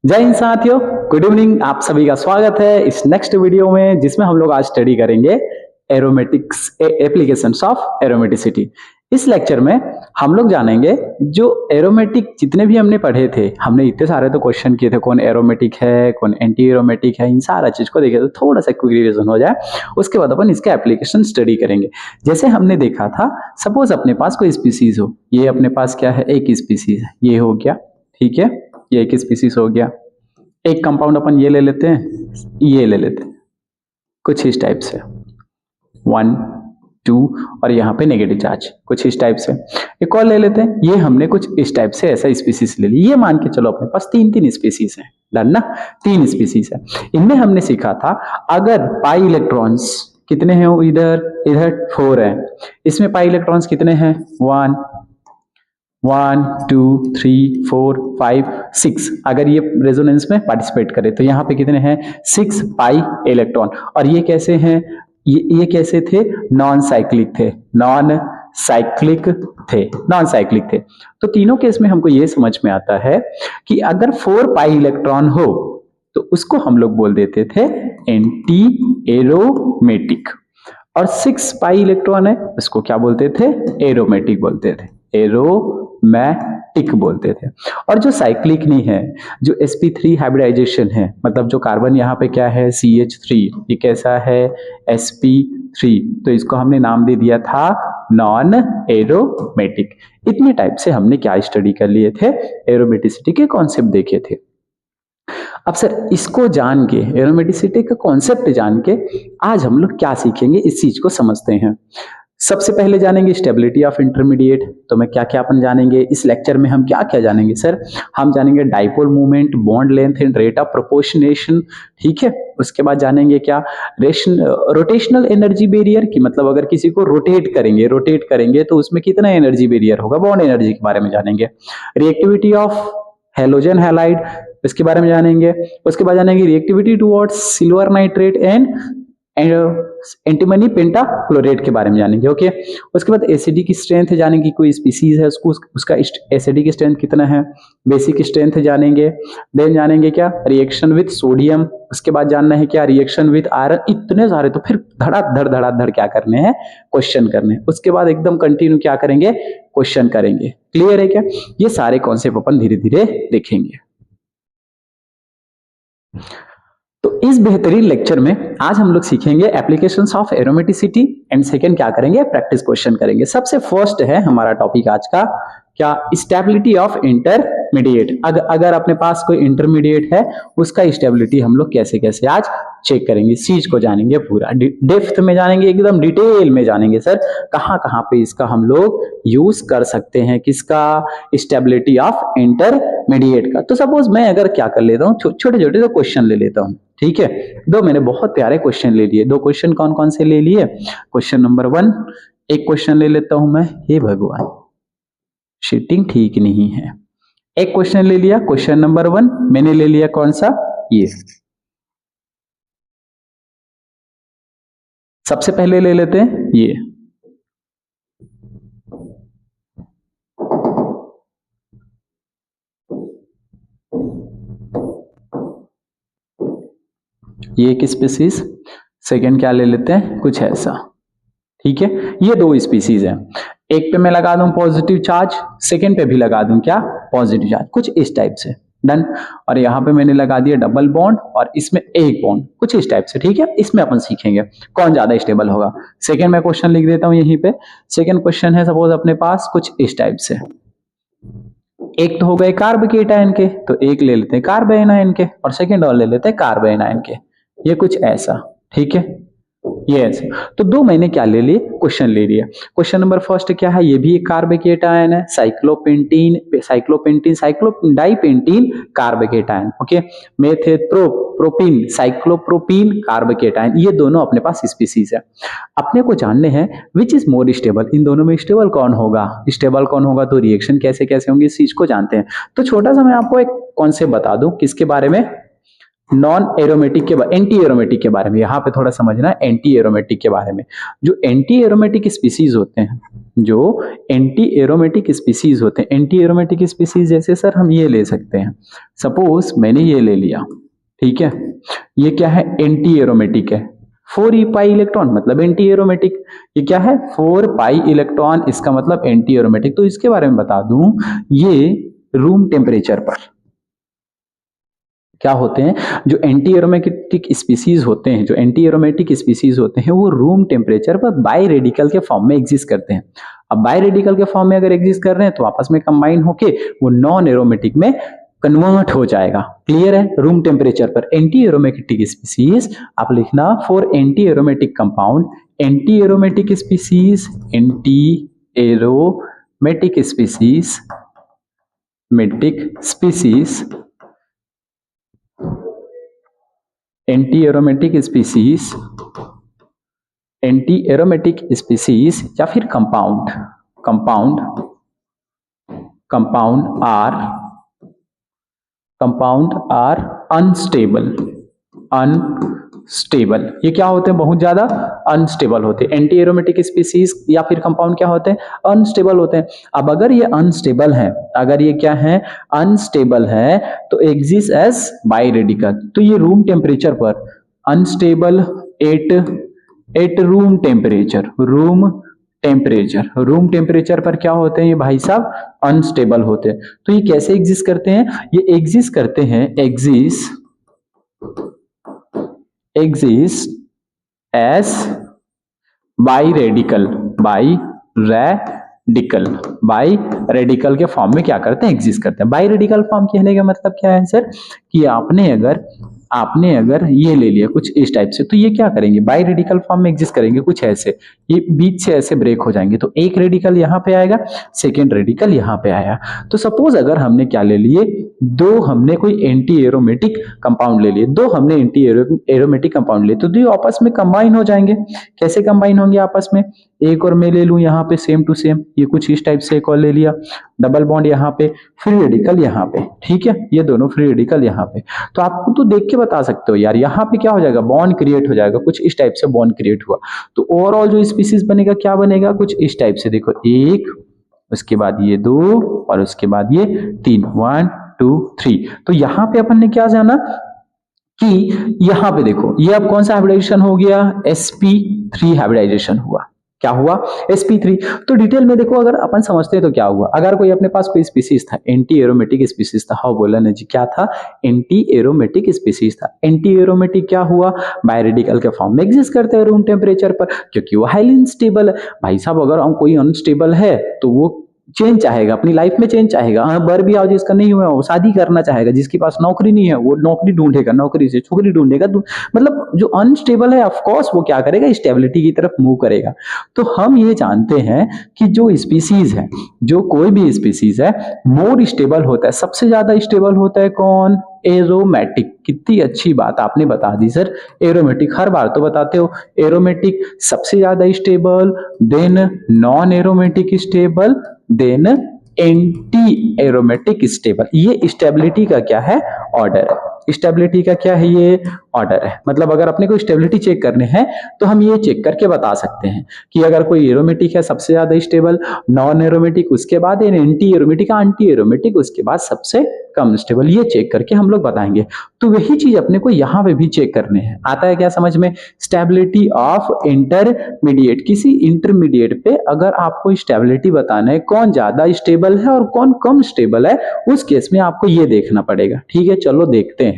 जय हिंद साथियों, good evening. आप सभी का स्वागत है इस नेक्स्ट वीडियो में, जिसमें हम लोग आज स्टडी करेंगे एरोमेटिक्स एप्लीकेशंस ऑफ एरोमेटिसिटी। इस लेक्चर में हम लोग जानेंगे जो एरोमेटिक जितने भी हमने पढ़े थे, हमने इतने सारे तो क्वेश्चन किए थे, कौन एरोमेटिक है, कौन एंटी एरोमेटिक है, इन सारा चीज को देखे तो थोड़ा सा क्विक रिवीजन हो जाए। उसके बाद अपन इसके एप्लीकेशन स्टडी करेंगे। जैसे हमने देखा था, सपोज अपने पास कोई स्पीसीज हो, ये अपने पास क्या है, एक स्पीसीज है, ये हो गया, ठीक है, ये एक स्पीसीज हो गया। एक कंपाउंड अपन ये ले लेते हैं, ये ले लेते हैं, कुछ इस टाइप से 1 2 और यहाँ पे नेगेटिव चार्ज, कुछ इस टाइप से। एक और ले लेते हैं, ये हमने कुछ इस टाइप से ऐसा स्पीसीज ले ली। ये मान के चलो अपने पास तीन स्पीसीज है, डन ना, 3 स्पीसीज है। इनमें हमने सीखा था अगर पाई इलेक्ट्रॉन्स कितने हैं, इधर इधर 4 है, इसमें पाई इलेक्ट्रॉन्स कितने हैं, 1 1 2 3 4 5 6। अगर ये रेजोनेंस में पार्टिसिपेट करे तो यहाँ पे कितने हैं, 6 पाई इलेक्ट्रॉन। और ये कैसे हैं, ये कैसे थे, नॉन साइक्लिक थे, नॉन साइक्लिक थे, नॉन साइक्लिक थे। तो तीनों केस में हमको ये समझ में आता है कि अगर 4 पाई इलेक्ट्रॉन हो तो उसको हम लोग बोल देते थे एंटी एरोमेटिक, और 6 पाई इलेक्ट्रॉन है उसको क्या बोलते थे, एरोमेटिक बोलते थे, एरोमेटिक बोलते थे। और जो साइक्लिक नहीं है, जो sp3 हाइब्रिडाइजेशन है, मतलब जो कार्बन यहाँ पे क्या है, CH3, ये कैसा है, sp3, तो इसको हमने नाम दे दिया था नॉन एरोमेटिक। इतने टाइप से हमने क्या स्टडी कर लिए थे, एरोमेटिसिटी के कॉन्सेप्ट देखे थे। अब सर इसको जान के, एरोमेटिसिटी का कॉन्सेप्ट जान के आज हम लोग क्या सीखेंगे, इस चीज को समझते हैं। सबसे पहले जानेंगे स्टेबिलिटी ऑफ इंटरमीडिएट। तो मैं क्या क्या अपन जानेंगे इस लेक्चर में, हम क्या क्या जानेंगे सर, हम जानेंगे dipole movement, bond length and rate of proportionation, ठीक है। उसके बाद जानेंगे क्या, रोटेशनल एनर्जी बैरियर की, मतलब अगर किसी को रोटेट करेंगे तो उसमें कितना एनर्जी बैरियर होगा, बॉन्ड एनर्जी के बारे में जानेंगे। रिएक्टिविटी ऑफ हेलोजन हैलाइड, इसके बारे में जानेंगे। उसके बाद जानेंगे reactivity towards silver nitrate and antimony pentachlorate के बारे में जानेंगे, ओके। उसके बाद एसिडी की स्ट्रेंथ जानेंगे, कोई स्पीसीज है उसको उसका एसिडी की स्ट्रेंथ कितना है, बेसिक स्ट्रेंथ जानेंगे। देन जानेंगे क्या, रिएक्शन विद सोडियम। उसके बाद जानना है क्या, रिएक्शन विद आयरन। इतने सारे, तो फिर धड़ाधड़ क्या करने हैं, क्वेश्चन करने हैं। उसके बाद एकदम कंटिन्यू क्या करेंगे, क्वेश्चन करेंगे। क्लियर है क्या, ये सारे कॉन्सेप्ट अपन धीरे धीरे देखेंगे। तो इस बेहतरीन लेक्चर में आज हम लोग सीखेंगे applications of aromaticity and second क्या करेंगे, प्रैक्टिस क्वेश्चन करेंगे। सबसे फर्स्ट है हमारा टॉपिक आज का क्या, स्टेबिलिटी ऑफ इंटरमीडिएट। अगर अपने पास कोई इंटरमीडिएट है उसका स्टेबिलिटी हम लोग कैसे कैसे आज चेक करेंगे, इस चीज को जानेंगे, पूरा डेप्थ में जानेंगे, एकदम डिटेल में जानेंगे सर कहाँ कहाँ पे इसका हम लोग यूज कर सकते हैं, किसका, स्टेबिलिटी ऑफ इंटरमीडिएट का। तो सपोज मैं अगर क्या कर लेता हूँ, छोटे छोटे तो क्वेश्चन ले लेता हूँ, ठीक है। दो मैंने बहुत प्यारे क्वेश्चन ले लिए, दो क्वेश्चन कौन कौन से ले लिए। क्वेश्चन नंबर 1, एक क्वेश्चन ले लेता हूं मैं, हे भगवान शीटिंग ठीक नहीं है। एक क्वेश्चन ले लिया, क्वेश्चन नंबर 1 मैंने ले लिया, कौन सा, ये। सबसे पहले ले लेते हैं ये एक स्पीसीज। सेकंड क्या ले लेते हैं, कुछ ऐसा, ठीक है। ये दो स्पीसीज हैं, एक पे मैं लगा दूं पॉजिटिव चार्ज, सेकंड पे भी लगा दूं क्या, पॉजिटिव चार्ज, कुछ इस टाइप से, डन। और यहाँ पे मैंने लगा दिया डबल बॉन्ड और इसमें एक बॉन्ड, कुछ इस टाइप से, ठीक है। इसमें अपन सीखेंगे कौन ज्यादा स्टेबल होगा। सेकंड मैं क्वेश्चन लिख देता हूं यहीं पे। सेकंड क्वेश्चन है सपोज अपने पास कुछ इस टाइप से, एक तो हो गए कार्ब केटायन के, तो एक ले लेते हैं कार्ब एनायन के, और सेकंड और ले लेते हैं कार्ब एनायन के, ये कुछ ऐसा, ठीक है, ये ऐसे। तो दो मैंने क्या ले लिए, क्वेश्चन ले लिया। क्वेश्चन नंबर फर्स्ट क्या है, ये भी एक कार्बोकेटायन है, साइक्लोपेंटीन डाइपेंटीन कार्बोकेटायन, ओके। मेथेट्रोप्रोपीन साइक्लोप्रोपीन कार्बोकेटायन, ये दोनों अपने पास स्पीसीज है। अपने को जानने हैं विच इज मोर स्टेबल, इन दोनों में स्टेबल कौन होगा, तो रिएक्शन कैसे कैसे होंगे, इस चीज को जानते हैं। तो छोटा सा मैं आपको एक कॉन्सेप्ट बता दूं, किसके बारे में, नॉन एरोमेटिक के एंटी एरोमेटिक के बारे में यहाँ पे थोड़ा समझना, एंटी एरोमेटिक के बारे में। जो एंटी एरोमेटिक स्पीसीज होते हैं, जो एंटी एरोमेटिक स्पीसीज होते हैं, एंटी एरोमेटिक स्पीसीज जैसे सर हम ये ले सकते हैं, सपोज मैंने ये ले लिया, ठीक है, ये क्या है, एंटी एरोमेटिक है, 4 पाई इलेक्ट्रॉन मतलब एंटी एरोमेटिक। ये क्या है, 4 पाई इलेक्ट्रॉन, इसका मतलब एंटी एरोमेटिक। तो इसके बारे में बता दूं, ये रूम टेम्परेचर पर क्या होते हैं, जो एंटी एरोमेटिक स्पीसीज होते हैं, जो एंटी एरोमेटिक स्पीसीज होते हैं, वो रूम टेम्परेचर पर बाई रेडिकल के फॉर्म में एग्जिस्ट करते हैं। अब बाई रेडिकल के फॉर्म में अगर एग्जिस्ट कर रहे हैं तो आपस में कंबाइन होके वो नॉन एरोमेटिक में कन्वर्ट हो जाएगा। क्लियर है, रूम टेम्परेचर पर एंटी एरोमेटिक स्पीसीज आप लिखना for anti aromatic compound, anti aromatic species, anti aromatic species, मेटिक species, anti aromatic species, anti aromatic species या फिर compound, compound are unstable, unstable. ये क्या होते हैं, बहुत ज्यादा अनस्टेबल होते हैं। एंटी एरोमेटिक स्पीसीज या फिर कंपाउंड क्या होते हैं, अनस्टेबल होते हैं। अब अगर ये अनस्टेबल है, अगर ये क्या है, अनस्टेबल है, तो एग्जिस्ट एज बाई रेडिकल। तो ये रूम टेम्परेचर पर unstable at room temperature, room temperature पर क्या होते हैं ये भाई साहब, अनस्टेबल होते हैं। तो ये कैसे एग्जिस्ट करते हैं, ये एग्जिस्ट करते हैं, exist S by radical, by radical के फॉर्म में क्या करते हैं, एग्जिस्ट करते हैं। बाई रेडिकल फॉर्म कहने का मतलब क्या है सर, कि आपने अगर ये ले लिया कुछ इस टाइप से, तो ये क्या करेंगे, बाई रेडिकल फॉर्म में एग्जिस्ट करेंगे कुछ ऐसे, ये बीच से ऐसे ब्रेक हो जाएंगे। तो एक रेडिकल यहाँ पे आएगा, सेकेंड रेडिकल यहाँ पे आया। तो सपोज अगर हमने क्या ले लिए, दो हमने कोई एंटी एरोमेटिक कंपाउंड ले लिए, दो हमने एंटी एरोमेटिक कंपाउंड लिए, तो दो आपस में कंबाइन हो जाएंगे। कैसे कंबाइन होंगे आपस में, एक और मैं ले लूं यहाँ पे सेम टू सेम, ये कुछ इस टाइप से एक और ले लिया, डबल बॉन्ड यहाँ पे, फ्री रेडिकल यहाँ पे, ठीक है, ये दोनों फ्री रेडिकल यहाँ पे। तो आपको तो देख के बता सकते हो यार, यहाँ पे क्या हो जाएगा, बॉन्ड क्रिएट हो जाएगा, कुछ इस टाइप से बॉन्ड क्रिएट हुआ। तो ओवरऑल जो स्पीसीज बनेगा क्या बनेगा, कुछ इस टाइप से, देखो एक, उसके बाद ये दो, और उसके बाद ये तीन, 1 2 3। तो यहाँ पे अपन ने क्या जाना कि यहाँ पे देखो, ये अब कौन सा हाइब्रिडाइजेशन हो गया, sp3 हाइब्रिडाइजेशन हुआ। क्या हुआ, sp3। तो डिटेल में देखो, अगर अपन समझते हैं तो क्या हुआ, अगर कोई अपने पास कोई स्पीसीज था, एंटी एरोमेटिक स्पीसीज था, हाउ बोला ना जी, क्या था, एंटी एरोमेटिक स्पीसीज था। एंटी एरोमेटिक क्या हुआ, बाय रेडिकल के फॉर्म में एग्जिस्ट करते हैं रूम टेम्परेचर पर, क्योंकि वो हाईली अनस्टेबल है। भाई साहब अगर हम कोई अनस्टेबल है तो वो चेंज चाहेगा, अपनी लाइफ में चेंज चाहेगा। हाँ, बर भी आओ, जिसका नहीं हुआ वो शादी करना चाहेगा, जिसके पास नौकरी नहीं है वो नौकरी ढूंढेगा, नौकरी से छोकरी ढूंढेगा। तो मतलब जो अनस्टेबल है ऑफ कोर्स वो क्या करेगा, स्टेबिलिटी की तरफ मूव करेगा। तो हम ये जानते हैं कि जो स्पीसीज है, जो कोई भी स्पीसीज है, मोर स्टेबल होता है, सबसे ज्यादा स्टेबल होता है कौन, एरोमेटिक। कितनी अच्छी बात आपने बता दी सर, एरोमेटिक हर बार तो बताते हो, एरोमेटिक सबसे ज्यादा stable, then non aromatic stable, then anti aromatic stable. ये स्टेबिलिटी का क्या है, ऑर्डर है। स्टेबिलिटी का क्या है, ये ऑर्डर है। मतलब अगर अपने को स्टेबिलिटी चेक करने हैं तो हम ये चेक करके बता सकते हैं कि अगर कोई एरोमेटिक है सबसे ज्यादा स्टेबल, नॉन एरोमेटिक उसके बाद, एंटी एरोमेटिक, एंटी एरोमेटिक उसके बाद सबसे कम स्टेबल। ये चेक करके हम लोग बताएंगे। तो वही चीज अपने को यहाँ पे भी चेक करने हैं। आता है क्या समझ में, स्टेबिलिटी ऑफ इंटरमीडिएट। किसी इंटरमीडिएट पे अगर आपको स्टेबिलिटी बताना है, कौन ज्यादा स्टेबल है और कौन कम स्टेबल है, उस केस में आपको ये देखना पड़ेगा। ठीक है, चलो देखते हैं।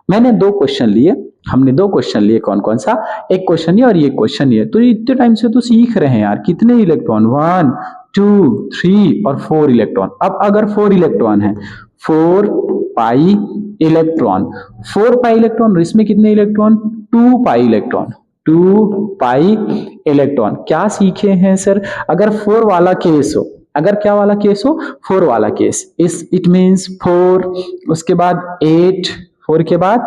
मैंने 2 क्वेश्चन लिए, हमने 2 क्वेश्चन लिए, कौन कौन सा, एक क्वेश्चन ये और ये क्वेश्चन ये। तो इतने टाइम से तो सीख रहे हैं यार, कितने इलेक्ट्रॉन, 1 2 3 और 4 इलेक्ट्रॉन। अब अगर 4 इलेक्ट्रॉन है, 4 पाई इलेक्ट्रॉन, 4 पाई इलेक्ट्रॉन, इसमें कितने electron, 2 pi electron, 2 pi electron. क्या सीखे हैं सर, अगर 4 वाला केस हो, अगर क्या वाला केस हो, 4 वाला केस, इस इट मींस 4, उसके बाद 8, 4 के बाद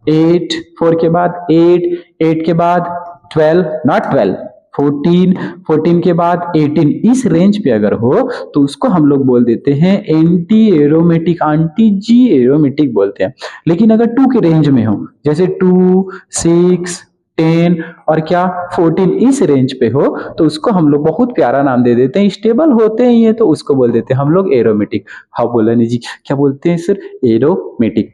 8, 4 के बाद 8, 8 के बाद 12, नॉट 12, 14, 14 के बाद 18, इस रेंज पे अगर हो तो उसको हम लोग बोल देते हैं एंटी एरोमेटिक, एंटी जी एरोमेटिक बोलते हैं। लेकिन अगर 2 के रेंज में हो, जैसे 2, 6, 10 और क्या 14 इस रेंज पे हो, तो उसको हम लोग बहुत प्यारा नाम दे देते हैं, स्टेबल होते हैं ये, तो उसको बोल देते हैं हम लोग एरोमेटिक। हाँ बोला नहीं जी, क्या बोलते हैं सर? एरोमेटिक।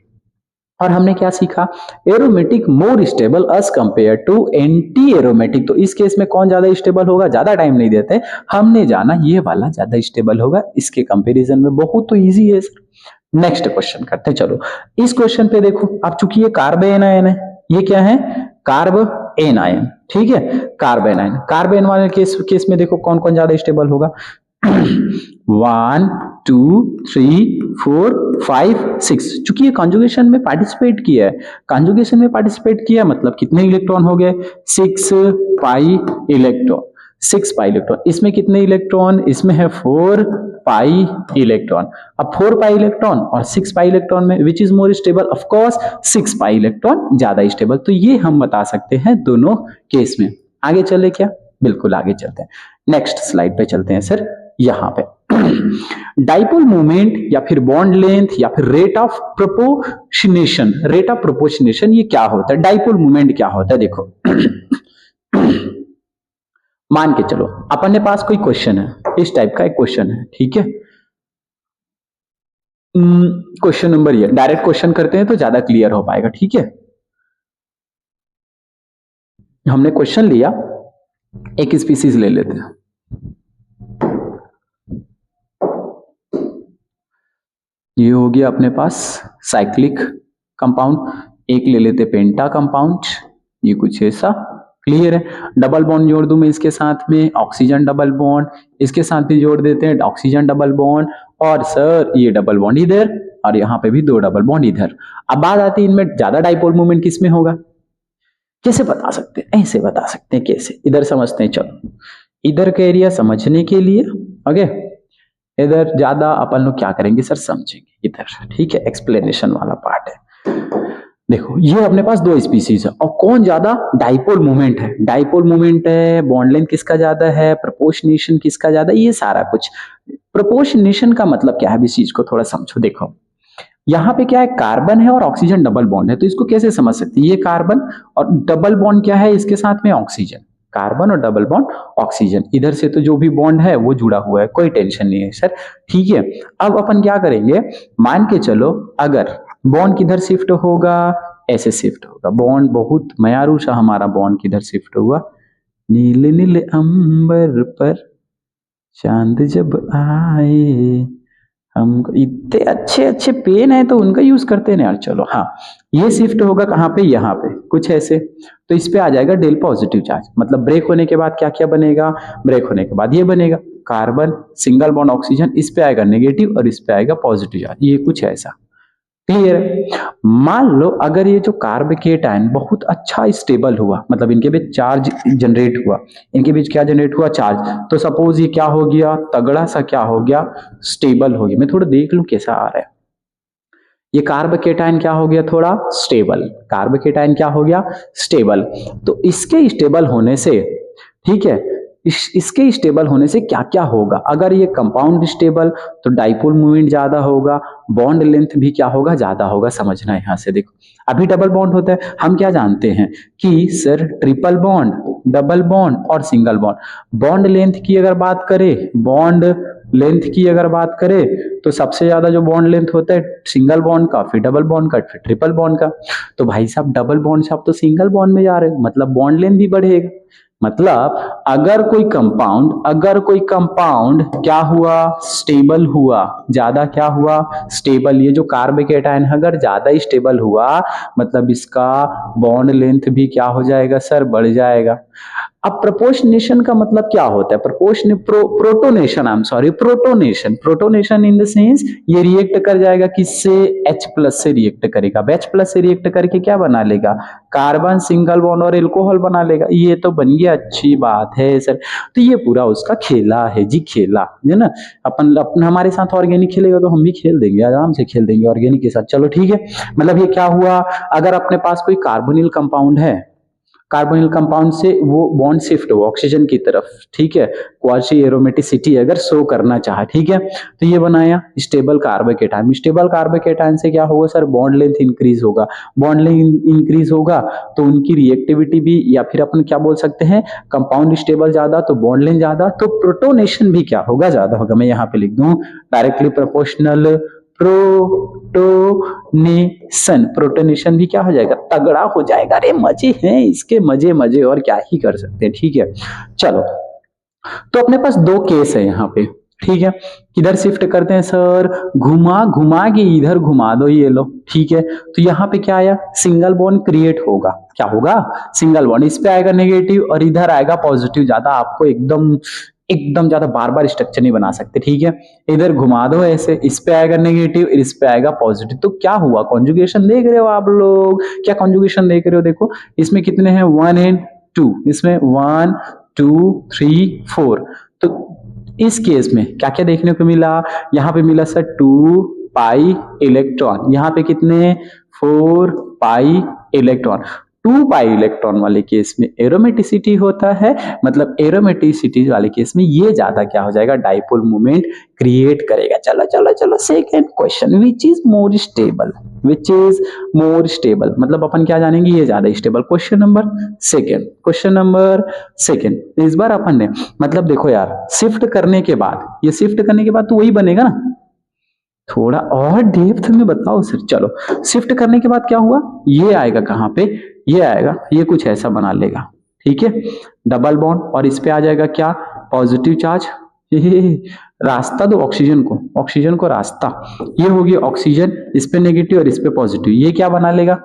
और हमने क्या सीखा? Aromatic more stable as compare to anti aromatic. तो इस केस में कौन ज्यादा स्टेबल होगा? ज्यादा टाइम नहीं देते, हमने जाना ये वाला ज्यादा स्टेबल होगा इसके कंपैरिजन में। बहुत तो इजी है सर। नेक्स्ट क्वेश्चन करते हैं। चलो इस क्वेश्चन पे देखो, अब चूंकि ये कार्ब एनायन है, ये क्या है? कार्ब एनायन, ठीक है, कार्ब एनायन। कार्ब एनायन वाले केस में देखो कौन कौन ज्यादा स्टेबल होगा। 1, 2, 3, 4, 5, 6। चूंकि ये कॉन्जुगेशन में पार्टिसिपेट किया है, कॉन्जुगेशन में पार्टिसिपेट किया मतलब कितने इलेक्ट्रॉन हो गए? 6 पाई इलेक्ट्रॉन, 6 पाई इलेक्ट्रॉन। इसमें कितने इलेक्ट्रॉन? इसमें है 4 पाई इलेक्ट्रॉन। अब 4 पाई इलेक्ट्रॉन और 6 पाई इलेक्ट्रॉन में which is more stable? Of course 6 pi electron ज्यादा स्टेबल। तो ये हम बता सकते हैं दोनों केस में। आगे चले क्या? बिल्कुल आगे चलते हैं, नेक्स्ट स्लाइड पे चलते हैं सर। यहां पे डाइपोल मोमेंट या फिर बॉन्ड लेंथ या फिर rate of proportionation, rate of proportionation ये क्या होता है? डाइपोल मोमेंट क्या होता है? देखो मान के चलो अपन के पास कोई क्वेश्चन है, इस टाइप का एक क्वेश्चन है, ठीक है। क्वेश्चन नंबर ये, डायरेक्ट क्वेश्चन करते हैं तो ज्यादा क्लियर हो पाएगा, ठीक है। हमने क्वेश्चन लिया, एक स्पीसीज ले लेते हैं, ये हो गया अपने पास साइक्लिक कंपाउंड। एक ले लेते पेंटा कंपाउंड, ये कुछ ऐसा, क्लियर है। डबल बॉन्ड जोड़ दूं मैं इसके साथ में, ऑक्सीजन डबल बॉन्ड, इसके साथ भी जोड़ देते हैं ऑक्सीजन डबल बॉन्ड, और सर ये डबल बॉन्ड इधर और यहाँ पे भी 2 डबल बॉन्ड इधर। अब बात आती है इनमें ज्यादा डाइपोल मूवमेंट किसमें होगा? कैसे बता सकते हैं? ऐसे बता सकते हैं, कैसे? इधर समझते हैं, चलो इधर का एरिया समझने के लिए ओके, इधर ज्यादा अपन लोग क्या करेंगे सर? समझेंगे इधर, ठीक है, एक्सप्लेनेशन वाला पार्ट है। देखो ये अपने पास 2 स्पीसीज है, और कौन ज्यादा डाइपोल मोमेंट है? डाइपोल मोमेंट है, बॉन्ड लेंथ किसका ज्यादा है, प्रोपोर्शनेशन किसका ज्यादा, ये सारा कुछ। प्रोपोर्शनेशन का मतलब क्या है? इस चीज को थोड़ा समझो। देखो यहाँ पे क्या है? कार्बन है और ऑक्सीजन डबल बॉन्ड है, तो इसको कैसे समझ सकते हैं? ये कार्बन और डबल बॉन्ड क्या है इसके साथ में? ऑक्सीजन। कार्बन और डबल बॉन्ड ऑक्सीजन, इधर से तो जो भी बॉन्ड है वो जुड़ा हुआ है, कोई टेंशन नहीं है सर, ठीक है। अब अपन क्या करेंगे, मान के चलो अगर बॉन्ड किधर शिफ्ट होगा? ऐसे शिफ्ट होगा बॉन्ड, बहुत मयारू सा हमारा बॉन्ड किधर शिफ्ट हुआ? नीले नीले अंबर पर चांद जब आए, हम इतने अच्छे अच्छे पेन है तो उनका यूज करते हैं यार। चलो हाँ, ये शिफ्ट होगा कहाँ पे? यहाँ पे कुछ ऐसे, तो इस पे आ जाएगा डेल पॉजिटिव चार्ज। मतलब ब्रेक होने के बाद क्या क्या बनेगा? ब्रेक होने के बाद ये बनेगा कार्बन सिंगल बॉन्ड ऑक्सीजन, इस पे आएगा नेगेटिव और इस पे आएगा पॉजिटिव चार्ज, ये कुछ ऐसा, क्लियर है। मान लो अगर ये जो कार्बोकेटायन बहुत अच्छा स्टेबल हुआ, मतलब इनके बीच चार्ज जनरेट हुआ, इनके बीच क्या जनरेट हुआ? चार्ज। तो सपोज ये क्या हो गया? तगड़ा सा क्या हो गया? स्टेबल हो गया। मैं थोड़ा देख लूं कैसा आ रहा है। ये कार्बोकेटायन क्या हो गया? थोड़ा स्टेबल। कार्बोकेटायन क्या हो गया? स्टेबल। तो इसके स्टेबल होने से, ठीक है, इसके स्टेबल होने से क्या क्या होगा? अगर ये कंपाउंड स्टेबल तो डाइपोल मूवमेंट ज्यादा होगा, बॉन्ड लेंथ भी क्या होगा? ज्यादा होगा। समझना यहां से देखो, अभी डबल बॉन्ड होता है, हम क्या जानते हैं कि sir triple bond, double bond और सिंगल बॉन्ड। बॉन्ड लेंथ की अगर बात करें, बॉन्ड लेंथ की अगर बात करें तो सबसे ज्यादा जो बॉन्ड लेंथ होता है सिंगल बॉन्ड का, फिर डबल बॉन्ड का, फिर ट्रिपल बॉन्ड का। तो भाई साहब डबल बॉन्ड से आप तो सिंगल बॉन्ड में जा रहे हो, मतलब बॉन्ड लेंथ भी बढ़ेगा। मतलब अगर कोई कंपाउंड क्या हुआ? स्टेबल हुआ, ज्यादा क्या हुआ? स्टेबल। ये जो कार्बोकेटायन अगर ज्यादा स्टेबल हुआ मतलब इसका बॉन्ड लेंथ भी क्या हो जाएगा सर? बढ़ जाएगा। अब प्रोपोर्शनेशन का मतलब क्या होता है? Protonation, I am sorry, protonation in the sense ये रिएक्ट कर जाएगा किससे? H+ से रिएक्ट करेगा। H+ से रिएक्ट करके क्या बना लेगा? कार्बन सिंगल बॉन्ड और एल्कोहल बना लेगा। ये तो बन गया, अच्छी बात है सर। तो ये पूरा उसका खेला है जी, खेला है ना। अपन हमारे साथ ऑर्गेनिक खेलेगा तो हम भी खेल देंगे, आराम से खेल देंगे ऑर्गेनिक के साथ। चलो ठीक है, मतलब ये क्या हुआ? अगर अपने पास कोई कार्बोनिल कंपाउंड है, कार्बोनिल कंपाउंड से वो बॉन्ड शिफ्ट हो ऑक्सीजन की तरफ, ठीक है, क्वासी एरोमेटिसिटी अगर शो करना चाहे, ठीक है, तो ये बनाया स्टेबल कार्बोकेटायन। स्टेबल कार्बोकेटायन से क्या होगा सर, बॉन्ड लेंथ इंक्रीज होगा, बॉन्ड लेंथ इंक्रीज होगा तो उनकी रिएक्टिविटी भी, या फिर अपन क्या बोल सकते हैं, कंपाउंड स्टेबल ज्यादा तो बॉन्ड लेंथ ज्यादा, तो प्रोटोनेशन भी क्या होगा, ज्यादा होगा। मैं यहाँ पे लिख दूं डायरेक्टली प्रोपोर्शनल प्रोटोनेशन, प्रोटोनेशन भी क्या हो जाएगा, तगड़ा हो जाएगा। अरे मजे हैं इसके, मजे मजे, और क्या ही कर सकते हैं, ठीक है। चलो, तो अपने पास दो केस है यहाँ पे, ठीक है, किधर शिफ्ट करते हैं सर, घुमा घुमा के इधर घुमा दो, ये लो, ठीक है। तो यहाँ पे क्या आया, सिंगल बॉन्ड क्रिएट होगा, क्या होगा, सिंगल बॉन्ड, इस पे आएगा नेगेटिव और इधर आएगा पॉजिटिव। ज्यादा आपको एकदम एकदम ज्यादा बार बार स्ट्रक्चर नहीं बना सकते, ठीक है। इधर घुमा दो ऐसे, इस पे आएगा नेगेटिव, इस पे आएगा पॉजिटिव, तो क्या हुआ, कॉन्जुगेशन देख रहे हो आप लोग, क्या कॉन्जुगेशन देख रहे हो, देखो इसमें कितने हैं, 1 एंड 2, इसमें 1 2 3 4। तो इस केस में क्या क्या देखने को मिला, यहाँ पे मिला सर 2 पाई इलेक्ट्रॉन, यहाँ पे कितने 4 पाई इलेक्ट्रॉन। 2 पाई इलेक्ट्रॉन वाले केस में एरोमेटिसिटी होता है, मतलब एरोमेटिसिटी वाले केस में ये ज्यादा क्या हो जाएगा, डाइपोल मोमेंट क्रिएट करेगा। चलो चलो चलो, second question, which is more stable, which is more stable, मतलब अपन क्या जानेंगे, ये ज्यादा stable. Question number second, question number second, इस बार अपन ने, मतलब देखो यार, शिफ्ट करने के बाद, ये शिफ्ट करने के बाद तो वही बनेगा ना, थोड़ा और डेप्थ में बताओ सर। चलो, शिफ्ट करने के बाद क्या हुआ, ये आएगा कहां पे, ये आएगा, ये कुछ ऐसा बना लेगा, ठीक है, डबल बॉन्ड, और इस पे आ जाएगा क्या, पॉजिटिव चार्ज। रास्ता दो ऑक्सीजन को रास्ता, ये हो गया ऑक्सीजन, इस पे नेगेटिव और इस पे पॉजिटिव, ये क्या बना लेगा,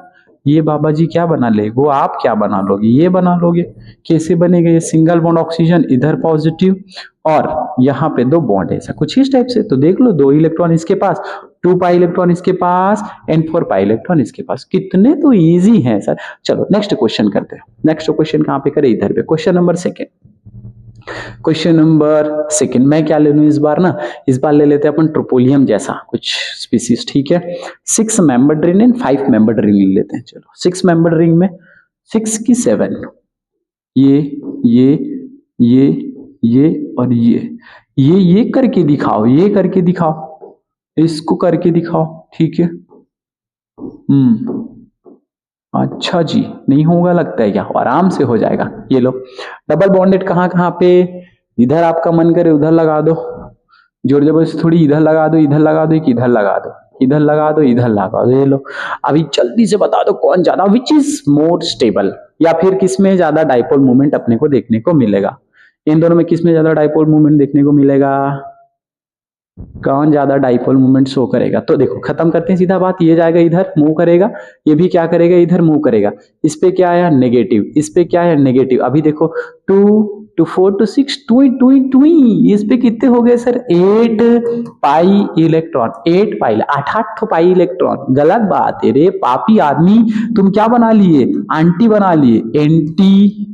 ये बाबा जी क्या बना ले, वो आप क्या बना लोगे, ये बना लोगे। कैसे बनेगा, ये सिंगल बॉन्ड ऑक्सीजन, इधर पॉजिटिव और यहाँ पे दो बॉन्ड, ऐसा कुछ इस टाइप से। तो देख लो, 2 इलेक्ट्रॉन इसके पास, 2 पाई इलेक्ट्रॉन इसके पास एंड 4 पाई इलेक्ट्रॉन इसके पास, कितने तो इजी हैं सर। चलो नेक्स्ट क्वेश्चन करते हैं, नेक्स्ट क्वेश्चन कहाँ पे करें, इधर पे, question number second. Question number second, मैं क्या ले लूं इस बार ना, इस बार ले लेते हैं अपन ट्रोपोलियम जैसा कुछ स्पीसीज, ठीक है। 6 membered ring and 5 membered ring ले लेते हैं। चलो, 6 मेंबर्ड रिंग में 6 की 7, ये और ये करके दिखाओ, ये करके दिखाओ, इसको करके दिखाओ, ठीक है। अच्छा जी, नहीं होगा लगता है क्या, आराम से हो जाएगा। ये लो, डबल बॉन्डेड कहाँ कहाँ पे, इधर आपका मन करे उधर लगा दो, जोर जबरदस्ती थोड़ी, इधर लगा दो, इधर लगा दो, कि इधर लगा दो, इधर लगा दो, इधर लगा दो। ये लो, अभी जल्दी से बता दो कौन ज्यादा, विच इज मोर स्टेबल, या फिर किसमें ज्यादा डाइपोल मूवमेंट अपने को देखने को मिलेगा, इन दोनों में किसमें ज्यादा डाइपोल मूवमेंट देखने को मिलेगा, कौन ज्यादा डाइपोल मूवमेंट शो करेगा। तो देखो, खत्म करते हैं सीधा बात, ये जाएगा इधर मूव करेगा, ये भी क्या करेगा, इधर मूव करेगा। इस पे क्या आया, नेगेटिव, इस पे क्या है, नेगेटिव। अभी देखो 2 to 4 to 6, टू, इस पे कितने हो गए सर, 8 पाई इलेक्ट्रॉन, 8 पाई, 8 पाई इलेक्ट्रॉन। गलत बात है रे पापी आदमी, तुम क्या बना लिए, एंटी बना लिए, एंटी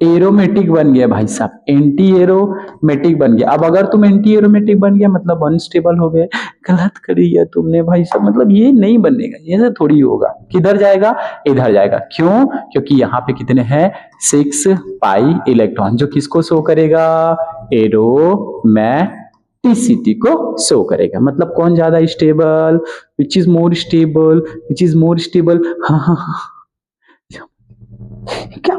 एरोमेटिक बन गया भाई साहब, एंटी एरोमेटिक बन गया। अब अगर तुम एंटी एरोमेटिक बन गया मतलब अनस्टेबल हो गए, गलत कर दिया तुमने भाई साहब, मतलब ये नहीं बनेगा, ये थोड़ी होगा। किधर जाएगा, इधर जाएगा, क्यों, क्योंकि यहाँ पे कितने हैं, 6 पाई इलेक्ट्रॉन, जो किसको शो करेगा, एरोमेटिसिटी को शो करेगा। मतलब कौन ज्यादा stable, which is more stable, which is more stable. हाँ, क्या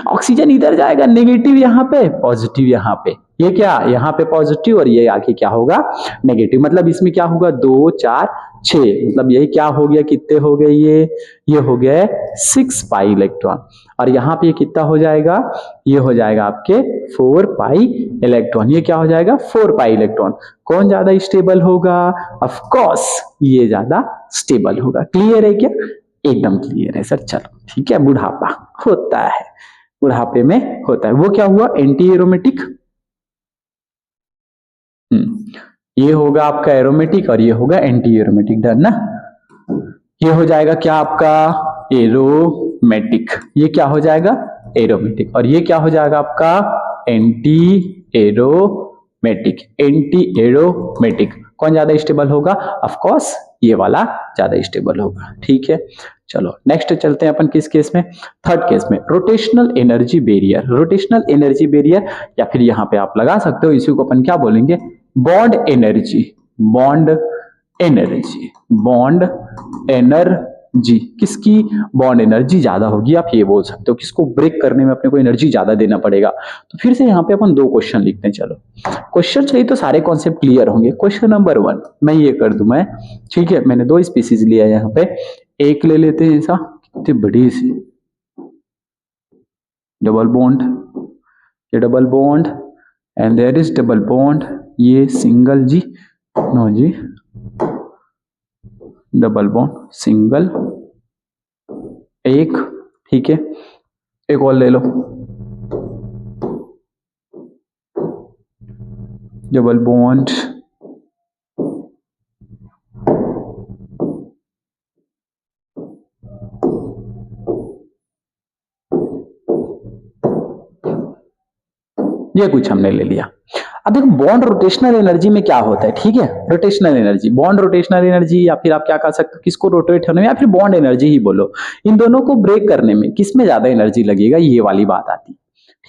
ऑक्सीजन इधर जाएगा, नेगेटिव यहाँ पे, पॉजिटिव यहाँ पे, ये क्या, यहाँ पे पॉजिटिव और ये आगे क्या होगा, नेगेटिव। मतलब इसमें क्या होगा, 2 4 6, मतलब यही क्या हो गया, कितने हो गए, ये हो गया 6 पाई इलेक्ट्रॉन, और यहाँ पे कितना हो जाएगा, ये हो जाएगा आपके 4 पाई इलेक्ट्रॉन। ये क्या हो जाएगा, 4 पाई इलेक्ट्रॉन। कौन ज्यादा स्टेबल होगा, ऑफ कोर्स ये ज्यादा स्टेबल होगा। क्लियर है क्या, एकदम क्लियर है सर। चलो ठीक है, बुढ़ापा होता है, बुढ़ापे में होता है, वो क्या हुआ, एंटी एरोमेटिक। ये होगा आपका एरोमेटिक और ये होगा एंटी एरोमेटिक, डन ना। ये हो जाएगा क्या आपका एरोमेटिक, ये क्या हो जाएगा एरोमेटिक, और ये क्या हो जाएगा आपका एंटी एरोमेटिक। एंटी एरोमेटिक कौन ज्यादा स्टेबल होगा, ऑफ कोर्स ये वाला ज्यादा स्टेबल होगा। ठीक है, चलो नेक्स्ट चलते हैं अपन किस केस में, थर्ड केस में, rotational energy barrier. Rotational energy barrier या फिर यहां पे आप लगा सकते हो, इसी को अपन क्या बोलेंगे, bond energy. Bond energy, bond energy, किसकी बॉन्ड एनर्जी ज्यादा होगी, आप ये बोल सकते हो, किसको ब्रेक करने में अपने को एनर्जी ज्यादा देना पड़ेगा। तो फिर से यहाँ पे अपन दो क्वेश्चन लिखते हैं। चलो क्वेश्चन चाहिए तो सारे कॉन्सेप्ट क्लियर होंगे। क्वेश्चन नंबर 1 मैं ये कर दूं मैं, ठीक है, मैंने दो स्पीसीज लिया है यहाँ पे, एक ले लेते हैं ऐसा, कितनी बड़ी सी डबल बॉन्ड, ये double bond and there is double bond, ये सिंगल जी, नो जी, डबल बॉन्ड सिंगल, एक, ठीक है, एक और ले लो, डबल बॉन्ड, ये कुछ हमने ले लिया। अब देखो बॉन्ड रोटेशनल एनर्जी में क्या होता है, ठीक है, rotational energy, bond rotational energy, या फिर आप क्या कह सकते हो, किसको रोटेट होने में, या फिर बॉन्ड एनर्जी ही बोलो, इन दोनों को ब्रेक करने में किसमें ज्यादा एनर्जी लगेगा, ये वाली बात आती,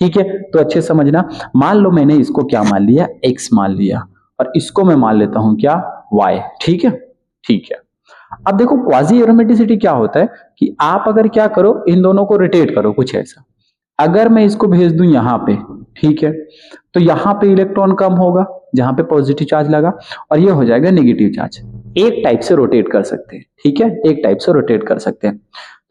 ठीक है। तो अच्छे समझना, मान लो मैंने इसको क्या मान लिया, x मान लिया, और इसको मैं मान लेता हूं क्या, y, ठीक है, ठीक है। अब देखो क्वाजी एरोमेटिसिटी क्या होता है कि आप अगर क्या करो, इन दोनों को रोटेट करो कुछ ऐसा, अगर मैं इसको भेज दूं यहां पे, ठीक है, तो यहां पे इलेक्ट्रॉन कम होगा जहां पे पॉजिटिव चार्ज लगा, और ये हो जाएगा नेगेटिव चार्ज। एक टाइप से रोटेट कर सकते हैं, ठीक है, एक टाइप से रोटेट कर सकते हैं।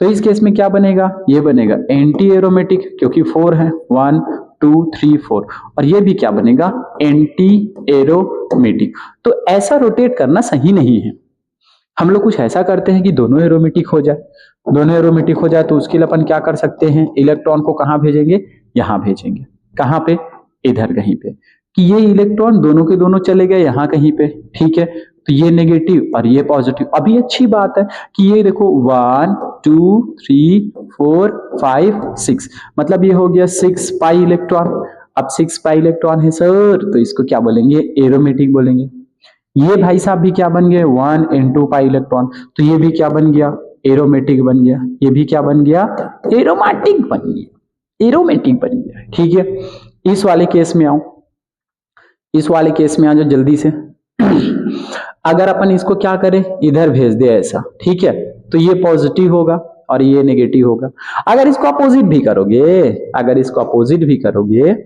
तो इस केस में क्या बनेगा, ये बनेगा एंटी एरोमेटिक, क्योंकि 4 है, 1 2 3 4, और ये भी क्या बनेगा, एंटी एरोमेटिक। तो ऐसा रोटेट करना सही नहीं है। हम लोग कुछ ऐसा करते हैं कि दोनों एरोमेटिक हो जाए, दोनों एरोमेटिक हो जाए, तो उसके लिए अपन क्या कर सकते हैं, इलेक्ट्रॉन को कहां भेजेंगे, यहां भेजेंगे, कहां पे, इधर कहीं पे, कि ये इलेक्ट्रॉन दोनों के दोनों चले गए यहां कहीं पे, ठीक है, तो ये नेगेटिव और ये पॉजिटिव। अभी अच्छी बात है कि ये देखो 1 2 3 4 5 6, मतलब ये हो गया 6 पाई इलेक्ट्रॉन। अब 6 पाई इलेक्ट्रॉन है सर, तो इसको क्या बोलेंगे, एरोमेटिक बोलेंगे। ये भाई साहब भी क्या बन गए, 1 into पाई इलेक्ट्रॉन, तो ये भी क्या बन गया, एरोमेटिक बन गया, ये भी क्या बन गया, एरोमेटिक बन गया, एरोमेटिक बन गया, ठीक है। इस वाले केस में आओ, इस वाले केस में आ जाओ जल्दी से। अगर अपन इसको क्या करें, इधर भेज दे ऐसा, ठीक है, तो ये पॉजिटिव होगा और ये नेगेटिव होगा। अगर इसको अपोजिट भी करोगे, अगर इसको अपोजिट भी करोगे,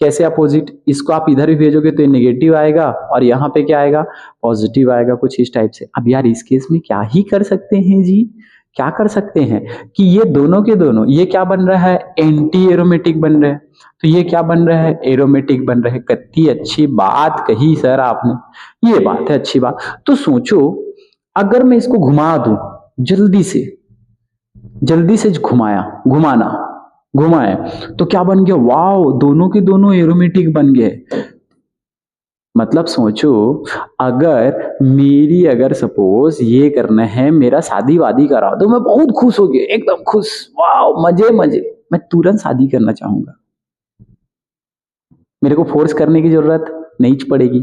कैसे अपोजिट, इसको आप इधर भी भेजोगे तो ये नेगेटिव आएगा और यहाँ पे क्या आएगा, पॉजिटिव आएगा, कुछ इस टाइप से। अब यार इस केस में क्या ही कर सकते हैं जी, क्या कर सकते हैं कि ये दोनों के दोनों, ये क्या बन रहा है, एंटी एरोमेटिक बन रहे हैं, तो ये क्या बन रहा है, एरोमेटिक बन रहे हैं। कितनी अच्छी बात कही सर आपने, ये बात है अच्छी बात। तो सोचो अगर मैं इसको घुमा दूं, जल्दी से घुमाना घुमाए, तो क्या बन गया, वाओ, दोनों के दोनों एरोमेटिक बन गए। मतलब सोचो अगर सपोज ये करना है, मेरा शादी वादी करा दो, मैं बहुत खुश हो गया, एकदम खुश, वाओ, मजे, मैं तुरंत शादी करना चाहूंगा। मेरे को फोर्स करने की जरूरत नहीं पड़ेगी,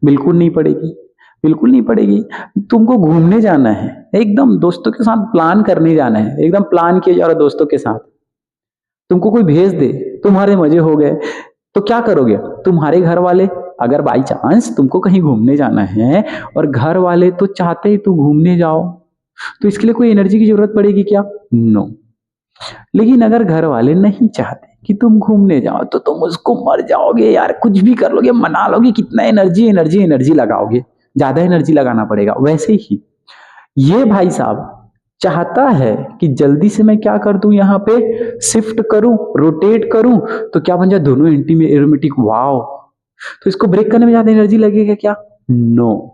बिल्कुल नहीं पड़ेगी। तुमको घूमने जाना है, एकदम दोस्तों के साथ प्लान करने जाना है, एकदम प्लान किया जा रहा है दोस्तों के साथ, तुमको कोई भेज दे, तुम्हारे मजे हो गए, तो क्या करोगे, तुम्हारे घर वाले, अगर बाई चांस तुमको कहीं घूमने जाना है और घर वाले तो चाहते ही तुम घूमने जाओ, तो इसके लिए कोई एनर्जी की जरूरत पड़ेगी क्या, नो। लेकिन अगर घर वाले नहीं चाहते कि तुम घूमने जाओ, तो तुम उसको मर जाओगे यार, कुछ भी कर लोगे, मना लोगे, कितना एनर्जी लगाओगे, ज्यादा एनर्जी लगाना पड़ेगा। वैसे ही ये भाई साहब चाहता है कि जल्दी से मैं क्या कर दूं, यहाँ पे शिफ्ट करूं, रोटेट करूं, तो क्या बन जाए, दोनों एंटी में एरोमेटिक, वाओ। तो इसको ब्रेक करने में ज्यादा एनर्जी लगेगा क्या, नो।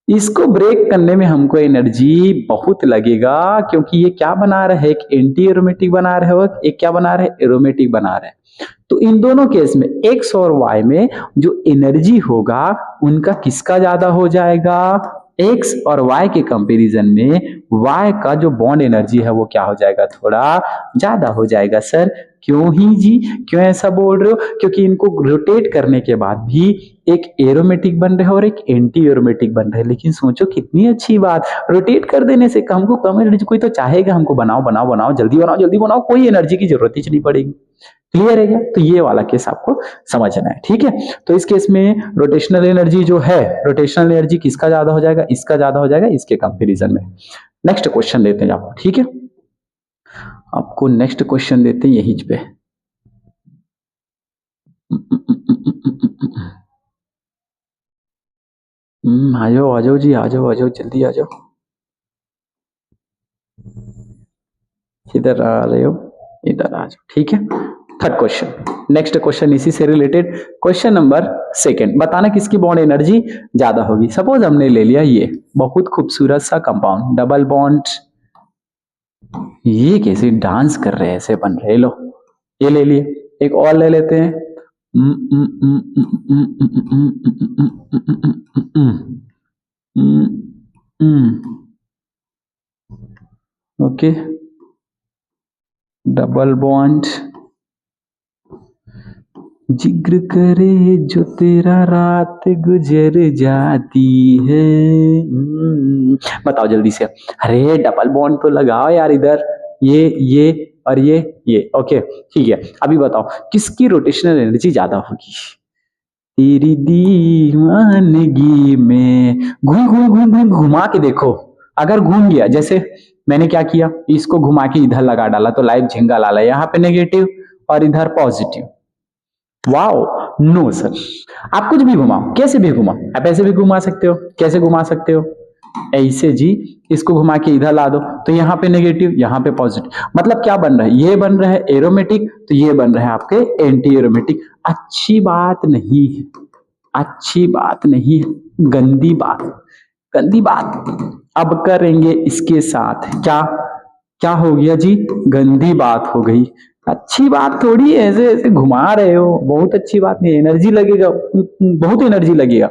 इसको ब्रेक करने में हमको एनर्जी बहुत लगेगा, क्योंकि ये क्या बना रहा है, एक एंटी एरोमेटिक बना रहे हो, एक क्या बना रहे, एरोमेटिक बना रहे। तो इन दोनों केस में एक्स और वाई में जो एनर्जी होगा उनका किसका ज्यादा हो जाएगा, एक्स और वाई के कंपैरिजन में वाई का जो बॉन्ड एनर्जी है वो क्या हो जाएगा, थोड़ा ज्यादा हो जाएगा। सर क्यों ही जी, क्यों ऐसा बोल रहे हो? क्योंकि इनको रोटेट करने के बाद भी एक एरोमेटिक बन रहे हैं और एक एंटी एरोमेटिक बन रहे हैं। लेकिन सोचो कितनी अच्छी बात, रोटेट कर देने से हमको कम एनर्जी, कोई तो चाहेगा हमको बनाओ बनाओ बनाओ, जल्दी बनाओ जल्दी बनाओ, कोई एनर्जी की जरूरत ही नहीं पड़ेगी। क्लियर है क्या? तो ये वाला केस आपको समझना है, ठीक है। तो इस केस में रोटेशनल एनर्जी जो है, रोटेशनल एनर्जी किसका ज्यादा हो जाएगा, इसका ज्यादा हो जाएगा इसके कंपैरिजन में। नेक्स्ट क्वेश्चन देते हैं आपको, ठीक है, आपको नेक्स्ट क्वेश्चन देते हैं यहीं पे। आ जाओ आ जाओ जी, आ जाओ आ जाओ, जल्दी आ जाओ, इधर आ रहे हो, इधर आ जाओ, ठीक है। थर्ड क्वेश्चन, नेक्स्ट क्वेश्चन इसी से रिलेटेड, क्वेश्चन नंबर सेकंड, बताना किसकी बॉन्ड एनर्जी ज्यादा होगी। सपोज हमने ले लिया ये बहुत खूबसूरत सा कंपाउंड डबल बॉन्ड, ये कैसे डांस कर रहे हैं, ऐसे बन रहे, लो ये ले लिए, एक और ले लेते हैं, ओके, डबल बॉन्ड, जिक्र करे जो तेरा रात गुजर जाती है। बताओ जल्दी से, अरे डबल बॉन्ड तो लगाओ यार इधर, ये और ये, ओके ठीक है। अभी बताओ किसकी रोटेशनल एनर्जी ज्यादा होगी। तेरी दीवानगी में घूम घूम घूम घूम घुमा के देखो, अगर घूम गया, जैसे मैंने क्या किया, इसको घुमा के इधर लगा डाला तो लाइव झिंगा लाला, यहाँ पे नेगेटिव और इधर पॉजिटिव। वाओ, नो सर, आप कुछ भी घुमाओ, कैसे भी घुमाओ, आप ऐसे भी घुमा सकते हो, कैसे घुमा सकते हो, ऐसे जी, इसको घुमा के इधर ला दो तो यहाँ पे नेगेटिव यहाँ पे पॉजिटिव, मतलब क्या बन रहा है, ये बन रहा है एरोमेटिक, तो ये बन रहा है आपके एंटी एरोमेटिक। अच्छी बात नहीं है, अच्छी बात नहीं है, गंदी बात, गंदी बात। अब करेंगे इसके साथ क्या, क्या हो गया जी, गंदी बात हो गई। अच्छी बात थोड़ी है, ऐसे ऐसे घुमा रहे हो, बहुत अच्छी बात नहीं, एनर्जी लगेगा, बहुत एनर्जी लगेगा।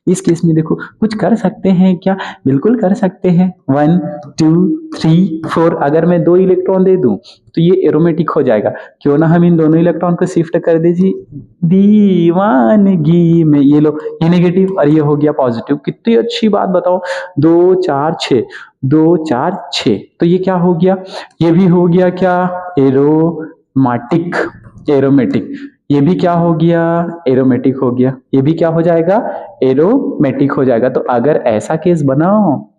इस केस में देखो कुछ कर सकते हैं क्या, बिल्कुल कर सकते हैं, 1 2 3 4, अगर मैं 2 इलेक्ट्रॉन दे दूं तो ये एरोमेटिक हो जाएगा, क्यों ना हम इन दोनों इलेक्ट्रॉन को शिफ्ट कर दे जी दीवानगी में, ये लो ये नेगेटिव और ये हो गया पॉजिटिव। कितनी अच्छी बात, बताओ 2 4 6, 2 4 6, तो ये क्या हो गया, ये भी हो गया क्या, एरोमेटिक, एरोमेटिक, ये भी क्या हो गया, एरोमेटिक हो गया, ये भी क्या हो जाएगा, एरोमेटिक हो जाएगा। तो अगर ऐसा केस बनाओ,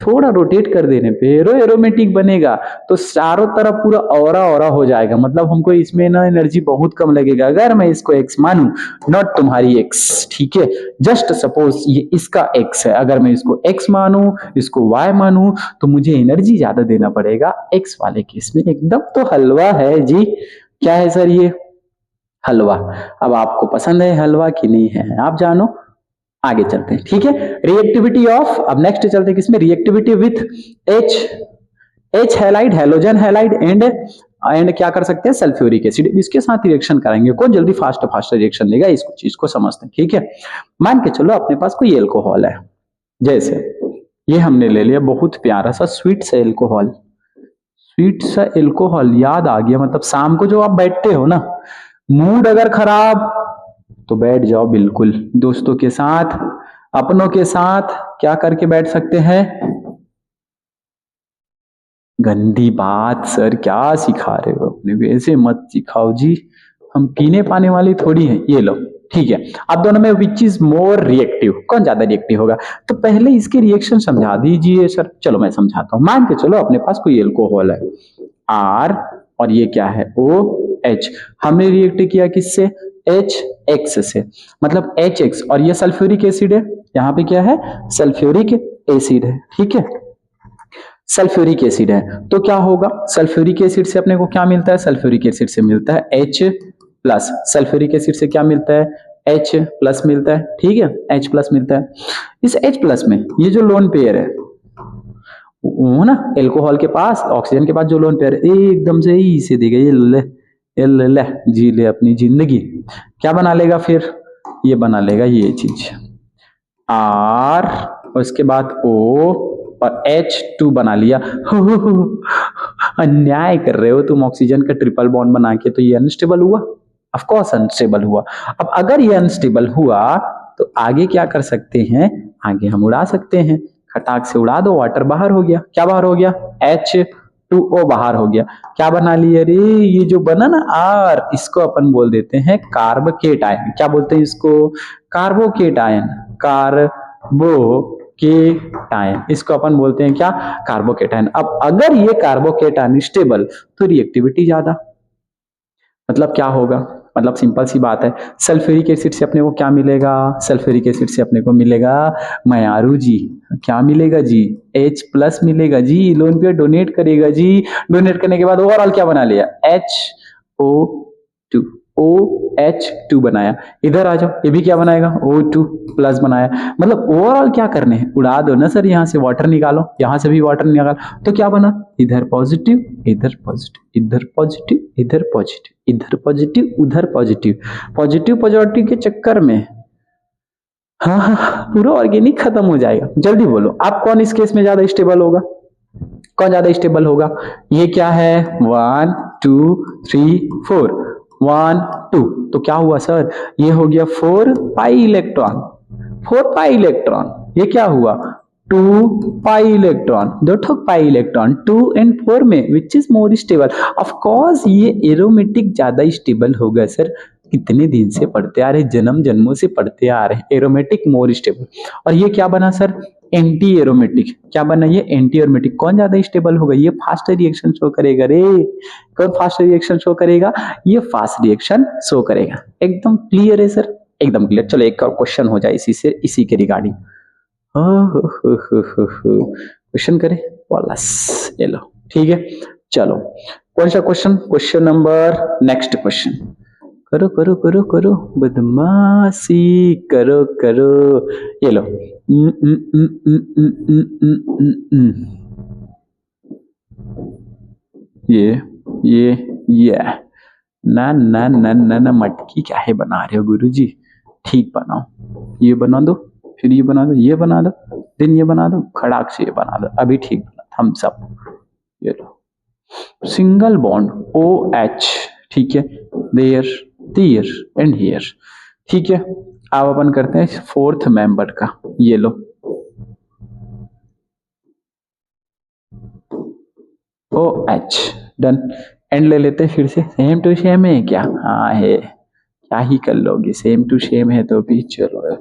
थोड़ा रोटेट कर देने पे एरोमेटिक बनेगा, तो चारों तरफ पूरा औरा औरा हो जाएगा, मतलब हमको इसमें ना एनर्जी बहुत कम लगेगा। अगर मैं इसको एक्स मानूं, नॉट तुम्हारी एक्स, ठीक है, जस्ट सपोज ये इसका एक्स है, अगर मैं इसको एक्स मानूं, इसको वाई मानूं, तो मुझे एनर्जी ज्यादा देना पड़ेगा एक्स वाले केस में। एकदम तो हलवा है जी, क्या है सर ये, हलवा। अब आपको पसंद है हलवा कि नहीं है, आप जानो, आगे चलते हैं, ठीक है। रिएक्टिविटी ऑफ, अब नेक्स्ट चलते हैं किसमें, reactivity with H halide, halogen halide and क्या कर सकते हैं, सल्फ्यूरिक एसिड, इसके साथ रिएक्शन करेंगे, कौन जल्दी फास्ट रिएक्शन देगा, इस चीज को समझते हैं, ठीक है। मान के चलो अपने पास कोई एल्कोहल है, जैसे ये हमने ले लिया बहुत प्यारा सा स्वीट सा एल्कोहल, स्वीट सा एल्कोहल, याद आ गया, मतलब शाम को जो आप बैठते हो ना, मूड अगर खराब तो बैठ जाओ, बिल्कुल दोस्तों के साथ, अपनों के साथ क्या करके बैठ सकते हैं। गंदी बात सर, क्या सिखा रहे हो अपने को, ऐसे मत सिखाओ जी, हम पीने पाने वाले थोड़ी हैं। ये लो, ठीक है। अब दोनों में विच इज मोर रिएक्टिव, कौन ज्यादा रिएक्टिव होगा, तो पहले इसके रिएक्शन समझा दीजिए सर। चलो मैं समझाता हूं, मान के चलो अपने पास कोई एल्कोहल है आर, और ये क्या है ओ एच, हमने रिएक्ट किया किससे, एच एक्स से, मतलब एच एक्स, और ये सल्फ्यूरिक एसिड है, यहाँ पे क्या है, सल्फ्यूरिक एसिड है, ठीक है, सल्फ्यूरिक एसिड है। तो क्या होगा, सल्फ्यूरिक एसिड से अपने को क्या मिलता है, सल्फ्यूरिक एसिड से मिलता है H प्लस, सल्फ्यूरिक एसिड से क्या मिलता है, H प्लस मिलता है, ठीक है, H प्लस मिलता है। इस H प्लस में ये जो लोन पेयर है वो ना, एल्कोहल के पास ऑक्सीजन के पास जो लोन पेयर है, एकदम से ही इसे देगा, ये ले जी ले अपनी जिंदगी, क्या बना लेगा फिर, ये बना लेगा ये चीज, R उसके बाद O और H2 बना लिया। अन्याय कर रहे हो तुम ऑक्सीजन का ट्रिपल बॉन्ड बना के, तो ये अनस्टेबल हुआ, ऑफ कोर्स अनस्टेबल हुआ। अब अगर ये अनस्टेबल हुआ तो आगे क्या कर सकते हैं, आगे हम उड़ा सकते हैं, खटाक से उड़ा दो, वाटर बाहर हो गया। क्या बाहर हो गया, H2O बाहर हो गया। क्या बना लिया रे, ये जो बना ना R, इसको अपन बोल देते हैं कार्बोकेटायन। क्या बोलते हैं इसको, कार्बोकेटायन, कार्बोकेटायन, इसको अपन बोलते हैं क्या, कार्बोकेटायन। अब अगर ये कार्बोकेटायन स्टेबल तो रिएक्टिविटी ज्यादा, मतलब क्या होगा, मतलब सिंपल सी बात है, सल्फ्यूरिक एसिड से अपने को क्या मिलेगा, सल्फ्यूरिक एसिड से अपने को मिलेगा मायारू जी, क्या मिलेगा जी, H+ मिलेगा जी, लोन पे डोनेट करेगा जी। डोनेट करने के बाद ओवरऑल क्या बना लिया, HO2, OH2 बनाया। इधर आ जाओ, ये भी क्या बनाएगा, O2+ बनाया। मतलब ओवरऑल क्या करने हैं, उड़ा दो ना सर, यहाँ से वाटर निकालो, यहाँ से भी वाटर निकालो, तो क्या बना, इधर पॉजिटिव, इधर पॉजिटिव, इधर पॉजिटिव, इधर पॉजिटिव, इधर पॉजिटिव, उधर पॉजिटिव, पॉजिटिव पॉजिटिव के चक्कर में हाँ पूरा ऑर्गेनिक खत्म हो जाएगा। जल्दी बोलो आप, कौन इस केस में ज्यादा स्टेबल होगा, कौन ज्यादा स्टेबल होगा। ये क्या है, 1 2 3 4, 1 2, तो क्या हुआ सर, ये हो गया 4 पाई इलेक्ट्रॉन, 4 पाई इलेक्ट्रॉन, ये क्या हुआ 2 पाई इलेक्ट्रॉन, दो ठोक पाई इलेक्ट्रॉन 2 and 4 में, which is more stable. Of course ये एरोमेटिक ज्यादा स्टेबल होगा सर, कितने दिन से पढ़ते आ रहे, जन्म जन्मों से पढ़ते आ रहे, एरोमेटिक मोर स्टेबल। और ये क्या बना सर, एंटी एरोमेटिक। क्या बना ये, एंटी एरोमेटिक। कौन ज्यादा स्टेबल होगा, ये फास्ट रिएक्शन शो करेगा रे, कौन फास्ट रिएक्शन शो करेगा, ये फास्ट रिएक्शन शो करेगा। एकदम क्लियर है सर, एकदम क्लियर। चलो एक और क्वेश्चन हो जाए इसी से, इसी के रिगार्डिंग। क्वेश्चन करें बस, ये लो ठीक है। चलो कौन सा question, question number, next question. करो करो करो करो बदमाशी, करो करो, ये लो। ये ना ना ना ना ना, मटकी क्या है बना रहे हो गुरुजी, ठीक बनाओ, ये बना दो, फिर ये बना दो, ये बना दो, दिन ये बना दो, खड़ाक से ये बना दो, अभी ठीक बना, हम सब। ये लो, सिंगल बॉन्ड OH, ठीक है, देयर देयर एंड हियर, ठीक है। अब अपन करते हैं फोर्थ मेंबर का, ये लो OH, डन। एंड ले लेते हैं फिर से, सेम टू सेम है क्या, हाँ है, क्या ही कर लोगे, सेम टू सेम है तो भी चलो।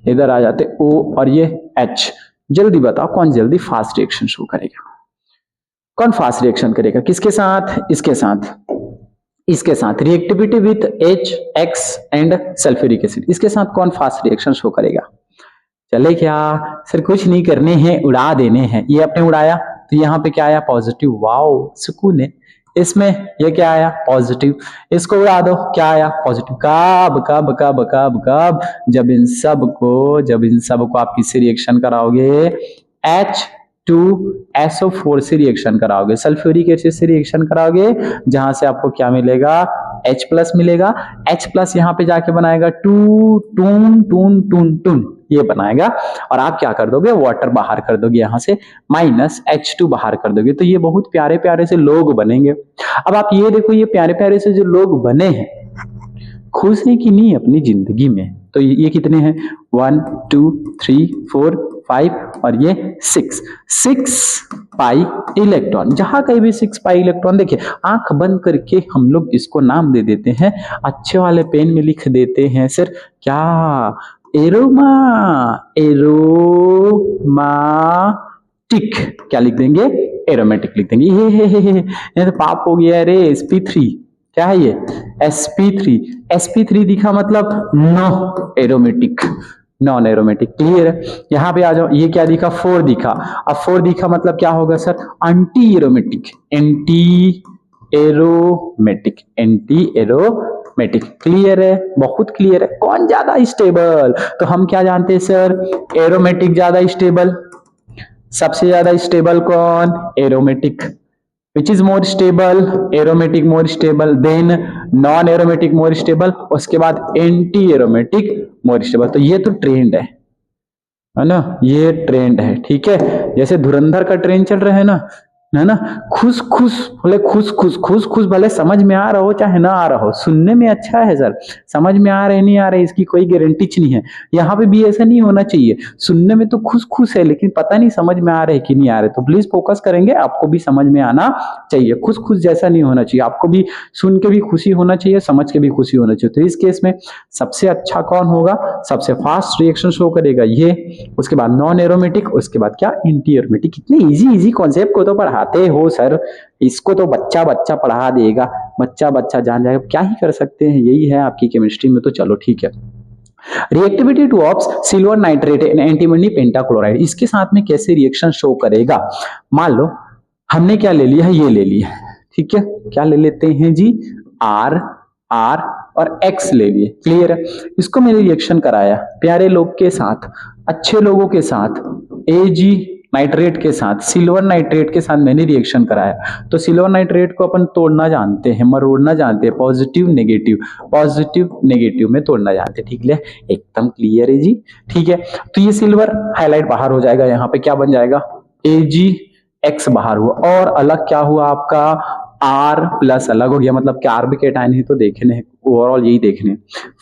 इधर आ जाते O और ये H, जल्दी बताओ कौन जल्दी फास्ट रिएक्शन शो करेगा, कौन फास्ट रिएक्शन करेगा, किसके साथ, इसके साथ, इसके साथ, reactivity with H, X and sulphuric acid, इसके साथ कौन फास्ट रिएक्शन शो करेगा। चले क्या सर, कुछ नहीं करने हैं, उड़ा देने हैं। ये आपने उड़ाया तो यहाँ पे क्या आया, पॉजिटिव, वाओ सुकून है। इसमें ये क्या आया, पॉजिटिव, इसको उड़ा दो, क्या आया, पॉजिटिव। कब कब कब कब कब, जब इन सब को आप किससे रिएक्शन कराओगे, H2SO4 से रिएक्शन कराओगे, सल्फ्यूरिक एसिड से रिएक्शन कराओगे, जहां से आपको क्या मिलेगा, H+ मिलेगा। H+ यहाँ पे जाके बनाएगा टू टून टून टून टून, ये बनाएगा, और आप क्या कर दोगे, वाटर बाहर कर दोगे, यहाँ से -H2 बाहर कर दोगे, तो ये बहुत प्यारे प्यारे से लोग बनेंगे। अब आप ये देखो, ये प्यारे प्यारे से जो लोग बने हैं, खुश है कि नहीं अपनी जिंदगी में, तो ये कितने हैं, 1 2 3 4 5 और ये 6 पाई इलेक्ट्रॉन, जहां कहीं भी 6 पाई इलेक्ट्रॉन, देखिए आंख बंद करके हम लोग इसको नाम दे देते हैं, अच्छे वाले पेन में लिख देते हैं सर, क्या, एरोमा, एरोमाटिक, क्या लिख देंगे, एरोमेटिक लिख देंगे। ये तो पाप हो गया रे, sp3, क्या है ये, sp3 दिखा मतलब no aromatic, non aromatic, clear है। यहाँ पे आ जाओ, ये क्या दिखा, 4 दिखा, अब 4 दिखा मतलब क्या होगा sir, anti aromatic, anti aromatic, anti aromatic, clear है, बहुत क्लियर है। कौन ज्यादा स्टेबल, तो हम क्या जानते हैं सर, एरोमेटिक ज्यादा स्टेबल, सबसे ज्यादा स्टेबल कौन, aromatic, which is more stable, aromatic more stable, then non aromatic more stable, उसके बाद एंटी एरोमेटिक more stable। तो ये तो ट्रेंड है, है ना, ये ट्रेंड है, ठीक है। जैसे धुरंधर का ट्रेन चल रहा है ना, खुश खुश बोले, खुश खुश खुश खुश भले समझ में आ रहा हो चाहे ना आ रहा हो, सुनने में अच्छा है सर, समझ में आ रहा है नहीं आ रहा है इसकी कोई गारंटी नहीं है। यहाँ पे भी ऐसा नहीं होना चाहिए, सुनने में तो खुश खुश है लेकिन पता नहीं समझ में आ रहा है कि नहीं आ रहा है। तो प्लीज फोकस करेंगे, आपको भी समझ में आना चाहिए, खुश खुश जैसा नहीं होना चाहिए, आपको भी सुन के भी खुशी होना चाहिए, समझ के भी खुशी होना चाहिए। तो इस केस में सबसे अच्छा कौन होगा, सबसे फास्ट रिएक्शन शो करेगा ये, उसके बाद नॉन एरोमेटिक, उसके बाद क्या, एंटी एरोमेटिक। कितने इजी इजी कॉन्सेप्ट को तो पढ़ाते हो सर, इसको तो बच्चा बच्चा पढ़ा देगा, बच्चा बच्चा जान जाएगा, क्या ही कर सकते हैं, यही है आपकी केमिस्ट्री में। तो चलो ठीक है। Reactivity two of silver nitrate and antimony pentachloride, इसके साथ में कैसे रिएक्शन शो करेगा। मान लो हमने क्या ले लिया है, ये ले लिया, ठीक है, क्या ले लेते हैं जी, आर आर और एक्स ले लिए, क्लियर है। इसको मैंने रिएक्शन कराया प्यारे लोग के साथ, अच्छे लोगों के साथ, एजी नाइट्रेट के साथ, सिल्वर नाइट्रेट के साथ मैंने रिएक्शन कराया। तो सिल्वर नाइट्रेट को अपन तोड़ना जानते हैं, मरोड़ना जानते हैं, पॉजिटिव नेगेटिव, पॉजिटिव नेगेटिव में तोड़ना जानते हैं, ठीक है, एकदम क्लियर है जी, ठीक है। तो ये सिल्वर हाईलाइट बाहर हो जाएगा, यहाँ पे क्या बन जाएगा, एजी एक्स बाहर हुआ, और अलग क्या हुआ आपका, आर प्लस अलग हो गया, मतलब कार्ब केटायन ही तो देखने हैं, ओवरऑल यही देखने।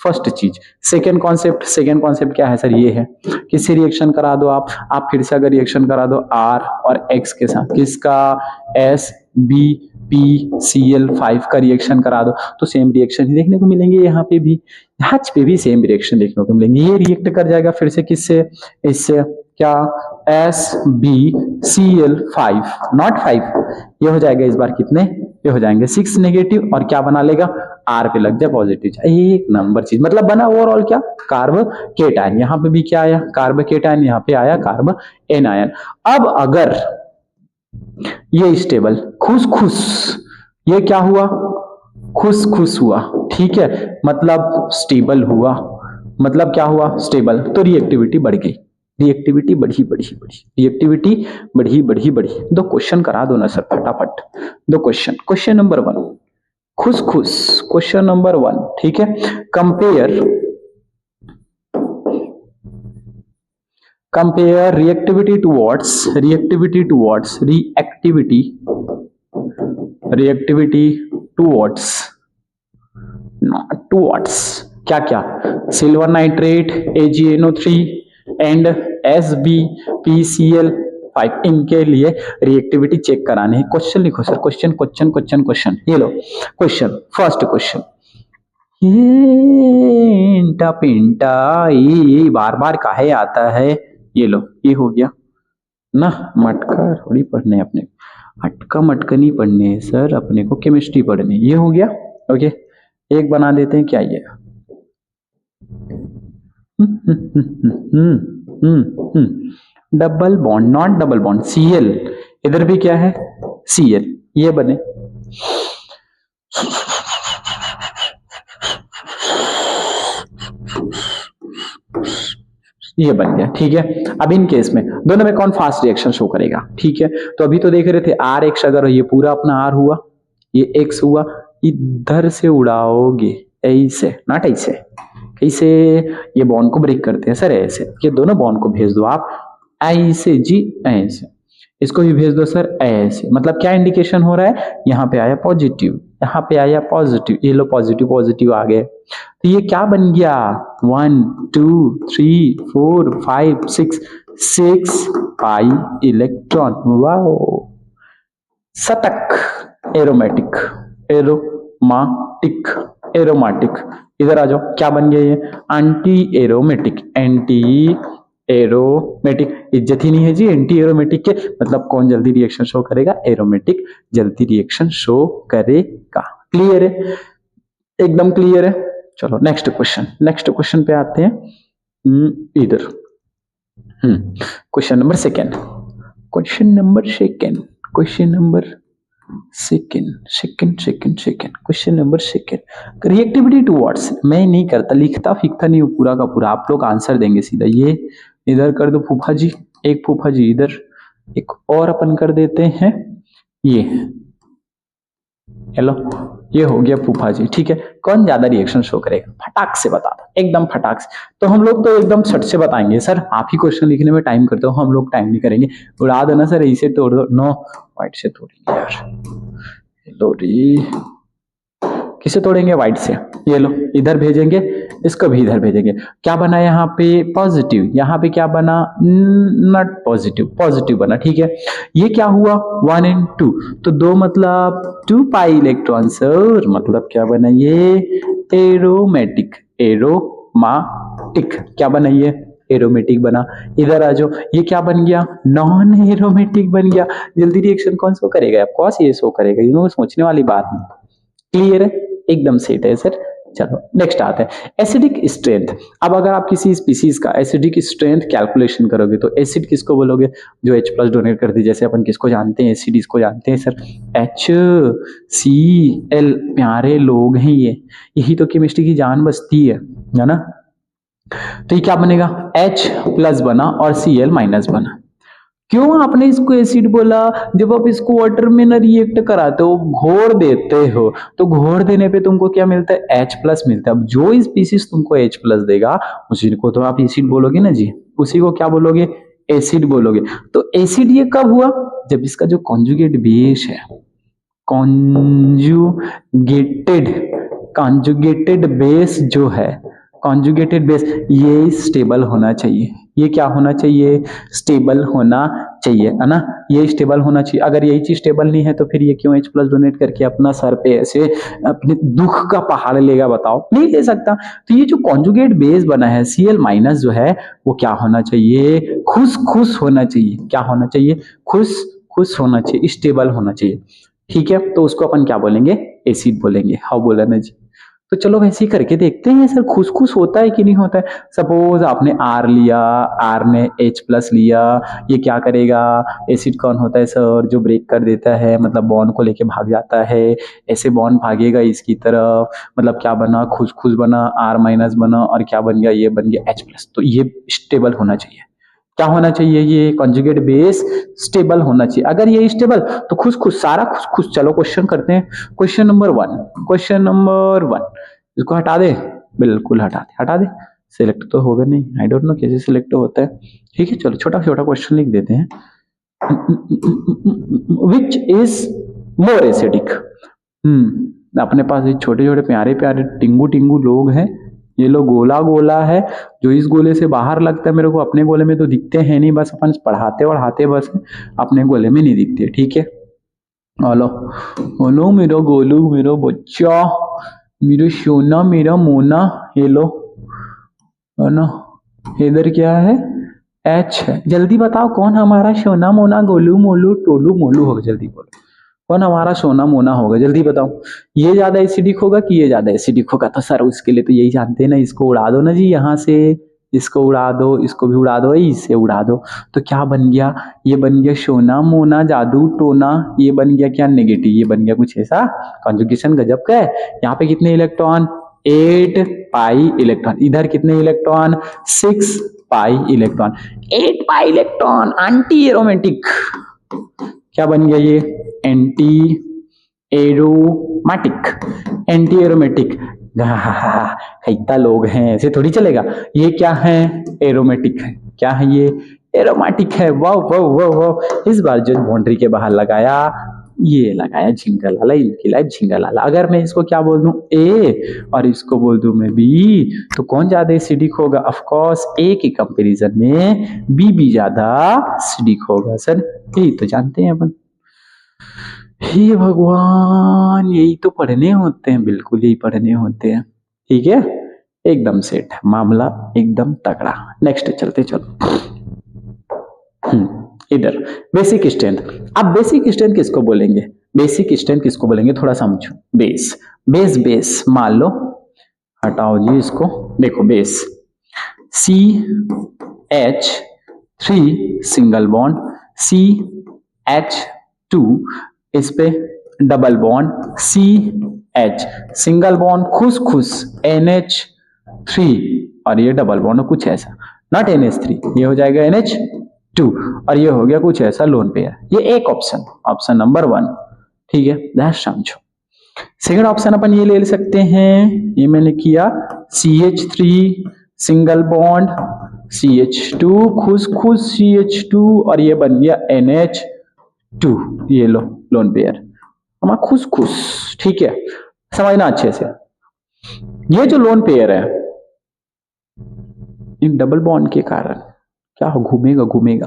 फर्स्ट चीज। सेकेंड कॉन्सेप्ट क्या है सर, ये है, किससे रिएक्शन करा दो आप फिर से अगर रिएक्शन करा दो आर और एक्स के साथ, किसका, S B P C L 5 का रिएक्शन करा दो, तो सेम रिएक्शन ही देखने को मिलेंगे, यहाँ पे भी, यहाँ पे भी सेम रिएक्शन देखने को मिलेंगे। ये रिएक्ट कर जाएगा फिर से किससे, इससे, क्या, S B C L 5 not 5, ये हो जाएगा इस बार कितने, ये हो जाएंगे 6 नेगेटिव, और क्या बना लेगा, आर पे लग जाए पॉजिटिव। एक नंबर चीज, मतलब बना ओवरऑल क्या, कार्ब केटायन। यहाँ पे भी क्या आया, कार्ब केटायन, यहाँ पे आया कार्ब एनायन। अब अगर ये स्टेबल खुश खुश, ये क्या हुआ, खुश खुश हुआ, ठीक है, मतलब स्टेबल हुआ, मतलब क्या हुआ, स्टेबल, तो रिएक्टिविटी बढ़ गई, रिएक्टिविटी बढ़ी बढ़ी बढ़ी, रिएक्टिविटी बढ़ी बढ़ी बढ़ी। दो क्वेश्चन करा दो ना सर फटाफट, दो क्वेश्चन। क्वेश्चन नंबर 1 खुश खुश, क्वेश्चन नंबर 1, ठीक है। Compare reactivity towards not towards क्या क्या, silver nitrate AgNO3 and SbPCl5, इनके लिए रिएक्टिविटी चेक कराने हैं। क्वेश्चन लिखो सर, क्वेश्चन, ये लो क्वेश्चन, फर्स्ट क्वेश्चन, ये इंटा पिंटा ये बार बार काहे आता है, ये लो, ये हो गया ना, मटका थोड़ी पढ़ने अपने, अटका मटका नहीं पढ़ने है सर, अपने को केमिस्ट्री पढ़ने, ये हो गया, ओके। एक बना देते हैं, क्या ये, double bond, not double bond, Cl, इधर भी क्या है, Cl, ये बने, ये बन गया, ठीक है। अब इन केस में दोनों में कौन फास्ट रिएक्शन शो करेगा, ठीक है। तो अभी तो देख रहे थे आर एक्स, अगर ये पूरा अपना आर हुआ, ये एक्स हुआ, इधर से उड़ाओगे ऐसे, नॉट ऐसे, कैसे, ये बॉन्ड को ब्रेक करते हैं सर ऐसे, ये दोनों बॉन्ड को भेज दो आप ऐसे जी, ऐसे, इसको भी भेज दो सर ऐसे, मतलब क्या इंडिकेशन हो रहा है, यहाँ पे आया पॉजिटिव, यहाँ पे आया पॉजिटिव, ये लो पॉजिटिव पॉजिटिव आ गए, तो ये क्या बन गया, 1 2 3 4 5 6 पाई इलेक्ट्रॉन, वाओ, शतक एरोमेटिक, एरोमाटिक, एरोमाटिक, इधर आ जाओ, क्या बन गया ये, एंटी एरोमेटिक, एंटी एरोमेटिक, इज्जत ही नहीं है जी एंटी एरोमेटिक के, मतलब कौन जल्दी रिएक्शन शो करेगा, एरोमेटिक जल्दी रिएक्शन शो करेगा, क्लियर है, एकदम क्लियर है। चलो नेक्स्ट क्वेश्चन पे आते हैं, इधर question number second, question number second, reactivity towards, मैं नहीं करता, लिखता फिखता नहीं हूँ पूरा का पूरा, आप लोग आंसर देंगे सीधा, ये इधर कर दो फूफा जी, एक फूफा जी इधर, एक और अपन कर देते हैं, ये हेलो, ये हो गया फूफा जी। ठीक है, कौन ज्यादा रिएक्शन शो करेगा, फटाक से बता दो, एकदम फटाक से। तो हम लोग तो एकदम सट से बताएंगे सर, आप ही क्वेश्चन लिखने में टाइम करते हो, हम लोग टाइम नहीं करेंगे, उड़ा दो ना सर, इसे तोड़ दो। नो, व्हाइट से तोड़ेंगे यार। लो री, किसे तोड़ेंगे, व्हाइट से। ये लो, इधर भेजेंगे, इसको भी इधर भेजेंगे। क्या बना यहाँ पे, पॉजिटिव। यहाँ पे क्या बना, नॉट पॉजिटिव, पॉजिटिव बना। ठीक है, ये क्या हुआ, 1 and 2, तो 2 मतलब 2 पाई इलेक्ट्रॉन सर, मतलब क्या बना ये, एरोमेटिक। एरोमाटिक क्या बना ये, एरोमेटिक बना। इधर आ जाओ, ये क्या बन गया, नॉन एरोमेटिक बन गया। जल्दी रिएक्शन कौन शो करेगा, ऑफ कोर्स ये शो करेगा, इनको सोचने वाली बात नहीं। क्लियर है, एकदम सेट है सर। चलो नेक्स्ट आते हैं, एसिडिक स्ट्रेंथ। अब अगर आप किसी स्पीसीज का एसिडिक स्ट्रेंथ कैलकुलेशन करोगे तो एसिड किसको बोलोगे, जो H प्लस डोनेट कर दी। जैसे अपन किसको जानते हैं, एसिड इसको जानते हैं सर, HCl। प्यारे लोग हैं ये, यही तो केमिस्ट्री की जान बसती है ना। तो ये क्या बनेगा, H प्लस बना और Cl माइनस बना। क्यों आपने इसको एसिड बोला, जब आप इसको वाटर में ना रिएक्ट कराते हो, घोर देते हो, तो घोर देने पे तुमको क्या मिलता है, H प्लस मिलता है। अब जो स्पीसीज तुमको H प्लस देगा उसी को तो आप एसिड बोलोगे ना जी, उसी को क्या बोलोगे, एसिड बोलोगे। तो एसिड ये कब हुआ, जब इसका जो कॉन्जुगेट बेस है, कॉन्जुगेटेड बेस जो है, कॉन्जुगेटेड बेस, ये स्टेबल होना चाहिए। ये क्या होना चाहिए, स्टेबल होना चाहिए, है ना, ये स्टेबल होना चाहिए। अगर यही चीज स्टेबल नहीं है तो फिर ये क्यों H प्लस डोनेट करके अपना सर पे ऐसे अपने दुख का पहाड़ लेगा, बताओ, नहीं ले सकता। तो ये जो कॉन्जुगेट बेस बना है Cl माइनस जो है, वो क्या होना चाहिए, खुश खुश होना चाहिए। क्या होना चाहिए, खुश खुश होना चाहिए, स्टेबल होना चाहिए। ठीक है, तो उसको अपन क्या बोलेंगे, एसिड बोलेंगे। हाँ बोला ना जी। तो चलो वैसे ही करके देखते हैं सर, खुश खुश होता है कि नहीं होता है। सपोज आपने R लिया, R ने H प्लस लिया, ये क्या करेगा, एसिड कौन होता है सर, जो ब्रेक कर देता है, मतलब बॉन्ड को लेके भाग जाता है। ऐसे बॉन्ड भागेगा इसकी तरफ, मतलब क्या बना, खुश खुश बना, R माइनस बना, और क्या बन गया, ये बन गया H प्लस। तो ये स्टेबल होना चाहिए। क्या होना चाहिए, ये कॉन्जुगेट बेस स्टेबल होना चाहिए। अगर ये स्टेबल तो खुश खुश, सारा खुश खुश। चलो क्वेश्चन करते हैं, क्वेश्चन नंबर 1। इसको हटा दे, बिल्कुल हटा दे। सिलेक्ट तो होगा नहीं, आई डोंट नो कैसे सिलेक्ट होता है। ठीक है, चलो छोटा छोटा क्वेश्चन लिख देते हैं। Which is more acidic. अपने पास ये छोटे छोटे प्यारे प्यारे टिंगू टिंगू लोग हैं, ये लोग गोला गोला है, जो इस गोले से बाहर लगता है मेरे को, अपने गोले में तो दिखते हैं नहीं, बस अपन पढ़ाते बस अपने गोले में नहीं दिखते। ठीक है, हेलो हेलो मेरा गोलू, मेरा बच्चा, मेरा सोना, मेरा मोना, ये लो, है ना। इधर क्या है, H है। जल्दी बताओ कौन हमारा सोना मोना गोलू मोलू टोलू मोलू होगा, जल्दी बोलो कौन हमारा सोना मोना होगा, जल्दी बताओ। ये ज्यादा एसिडिक होगा कि ये ज्यादा एसिडिक होगा, तो सर उसके लिए तो यही जानते हैं ना, इसको उड़ा दो ना जी, यहाँ से इसको उड़ा दो, इसको भी उड़ा दो, इसे उड़ा दो। तो क्या बन गया, ये बन गया सोना मोना जादू टोना। ये बन गया क्या, नेगेटिव। ये बन गया कुछ ऐसा, कॉन्जुगेशन गजब का है। यहाँ पे कितने इलेक्ट्रॉन, 8 पाई इलेक्ट्रॉन। इधर कितने electron, 6 pi electron. 8 pi electron, anti aromatic. क्या बन गया ये, एंटी एरोमेटिक। एंटी एरोमेटिक, कितना लोग हैं, ऐसे थोड़ी चलेगा। ये क्या है, एरोमेटिक है। क्या है ये, एरोमेटिक है। वाह वाह वाह वाह। इस बार जो बाउंड्री के बाहर लगाया, ये लगाया झिंगालाला, इनकी लाइफ झिंगालाला। अगर मैं इसको क्या बोल दूं, ए, और इसको बोल दूं मैं बी, तो कौन ज्यादा एसिडिक होगा, ऑफ कोर्स ए के कंपैरिजन में बी ज्यादा एसिडिक होगा सर, यही तो जानते हैं अपन। हे भगवान, यही तो पढ़ने होते हैं, बिल्कुल यही पढ़ने होते हैं। ठीक है, एकदम सेट, मामला एकदम तगड़ा। नेक्स्ट चलते चलो। इधर बेसिक स्ट्रेंथ। अब बेसिक स्ट्रेंथ किसको बोलेंगे, बेसिक स्ट्रेंथ किसको बोलेंगे, थोड़ा समझो। बेस बेस बेस मान लो, हटाओ जी इसको, देखो base CH3 single bond, CH2 इस पे double bond, CH single bond खुश खुश, NH3 और ये डबल बॉन्ड कुछ ऐसा, नॉट NH3, ये हो जाएगा NH2 और ये हो गया कुछ ऐसा लोन पेयर। ये एक ऑप्शन, ऑप्शन नंबर 1। ठीक है, दैट समझो। सेकंड ऑप्शन अपन ये ले सकते हैं, ये मैंने किया CH3 सिंगल बॉन्ड CH2 खुश खुश CH2 और ये बन गया NH2, ये लो लोन पेयर हमारा खुश खुश। ठीक है, समझना अच्छे से। ये जो लोन पेयर है इन डबल बॉन्ड के कारण क्या हो, घूमेगा घूमेगा,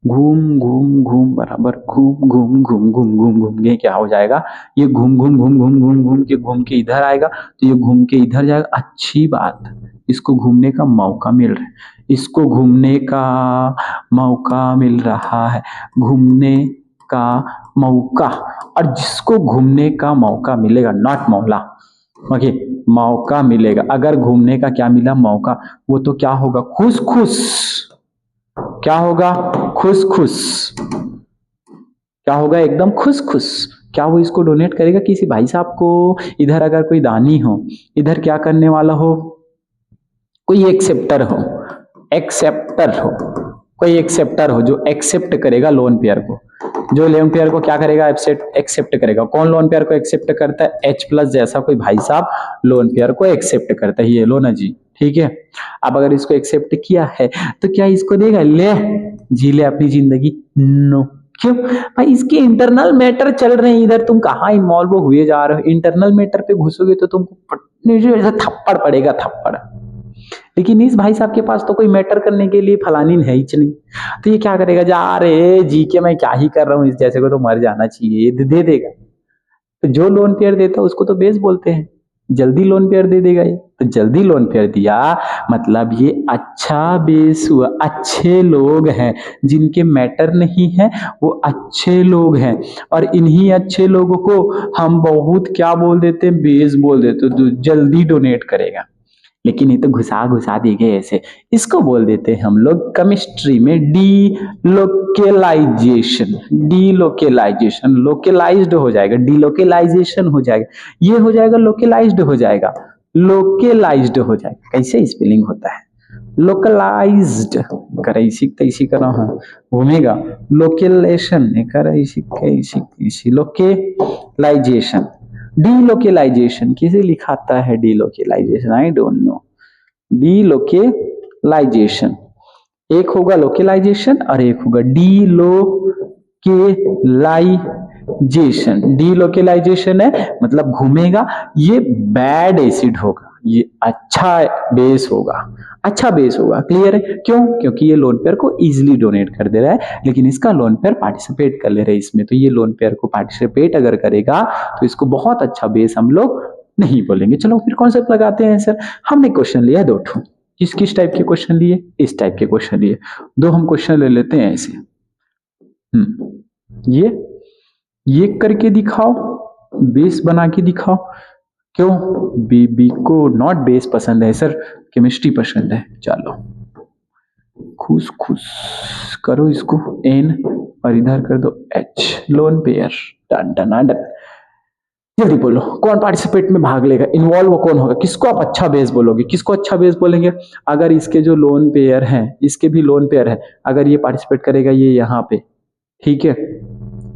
घूम घूम घूम बराबर घूम घूम घूम घूम घूम घूम, ये क्या हो जाएगा, ये घूम घूम घूम घूम घूम घूम के इधर आएगा, तो ये घूम के इधर जाएगा। अच्छी बात, इसको घूमने का मौका मिल रहा है, इसको घूमने का मौका मिल रहा है, घूमने का मौका। और जिसको घूमने का मौका मिलेगा, नॉट मौला, ओके, मौका मिलेगा, अगर घूमने का क्या मिला, मौका, वो तो क्या होगा, खुश खुश, क्या होगा, खुश खुश, क्या होगा, एकदम खुश खुश। क्या वो इसको डोनेट करेगा किसी भाई साहब को? इधर अगर कोई दानी हो, इधर क्या करने वाला हो, कोई एक्सेप्टर हो, एक्सेप्टर हो, कोई एक्सेप्टर हो जो एक्सेप्ट करेगा लोन पेयर को, जो लोन पेयर को क्या करेगा, एक्सेप्ट करेगा। कौन लोन पेयर को एक्सेप्ट करता है? H+ जैसा कोई भाई साहब लोन पेयर को एक्सेप्ट करता है। ये लो ना जी, ठीक है। अब अगर इसको एक्सेप्ट किया है तो क्या इसको देगा, ले जी ले अपनी जिंदगी? नो। क्यों भाई? इसके इंटरनल मैटर चल रहे हैं, इधर तुम कहाँ इन्वॉल्व हुए जा रहे हो। इंटरनल मैटर पे घुसोगे तो तुमको थप्पड़ पड़ेगा, थप्पड़। लेकिन इस भाई साहब के पास तो कोई मैटर करने के लिए फलानी है ही नहीं, तो ये क्या करेगा, जा रे जी के मैं क्या ही कर रहा हूँ, इस जैसे को तो मर जाना चाहिए, दे देगा। तो जो लोन पेयर देता है उसको तो बेस बोलते हैं, जल्दी लोन पेयर दे देगा ये। तो जल्दी लोन पेयर दिया मतलब ये अच्छा बेस हुआ, अच्छे लोग हैं, जिनके मैटर नहीं है वो अच्छे लोग हैं, और इन्हीं अच्छे लोगों को हम बहुत क्या बोल देते हैं, बेस बोल देते, तो जल्दी डोनेट करेगा। लेकिन ये तो घुसा घुसा देंगे ऐसे, इसको बोल देते हैं हम लोग केमिस्ट्री में डीलोकेलाइजेशन। डीलोकेलाइजेशन, लोकेलाइज्ड हो जाएगा, डीलोकेलाइजेशन हो जाएगा, ये हो जाएगा लोकेलाइज्ड हो जाएगा, लोकेलाइज्ड हो जाएगा। कैसे स्पेलिंग होता है, लोकलाइज्ड, कर ऐसी तैसी करो, हाँ घूमेगा, लोकेलेशन कर ऐसी कैसी, लोकेलाइजेशन। डीलोकेलाइजेशन किसे लिखाता है, delocalisation, I don't know. Delocalisation, एक होगा लोकेलाइजेशन और एक होगा डीलोकेलाइजेशन। डीलोकेलाइजेशन है मतलब घूमेगा, ये बैड एसिड होगा, ये अच्छा बेस होगा, अच्छा बेस होगा। क्लियर है? क्यों? क्योंकि ये लोन पेयर को इजीली डोनेट कर दे रहा है, लेकिन इसका लोन पेयर पार्टिसिपेट कर ले रहे हैं इसमें, तो ये लोन पेयर को पार्टिसिपेट अगर करेगा तो इसको बहुत अच्छा बेस हम लोग नहीं बोलेंगे। चलो फिर कॉन्सेप्ट लगाते हैं सर। हमने क्वेश्चन लिया दो ठो, किस किस टाइप के क्वेश्चन लिए, इस टाइप के क्वेश्चन लिए, दो हम क्वेश्चन ले लेते हैं ऐसे। ये करके दिखाओ, बेस बना के दिखाओ। क्यों? बीबी को नॉट बेस पसंद है सर, केमिस्ट्री पसंद है। चलो खुश खुश करो इसको, एन और इधर कर दो H, lone pair. Done done done. जल्दी बोलो कौन पार्टिसिपेट में भाग लेगा, इन्वॉल्व कौन होगा, किसको आप अच्छा बेस बोलोगे, किसको अच्छा बेस बोलेंगे? अगर इसके जो लोन पेयर हैं, इसके भी लोन पेयर है, अगर ये पार्टिसिपेट करेगा, ये यहाँ पे, ठीक है,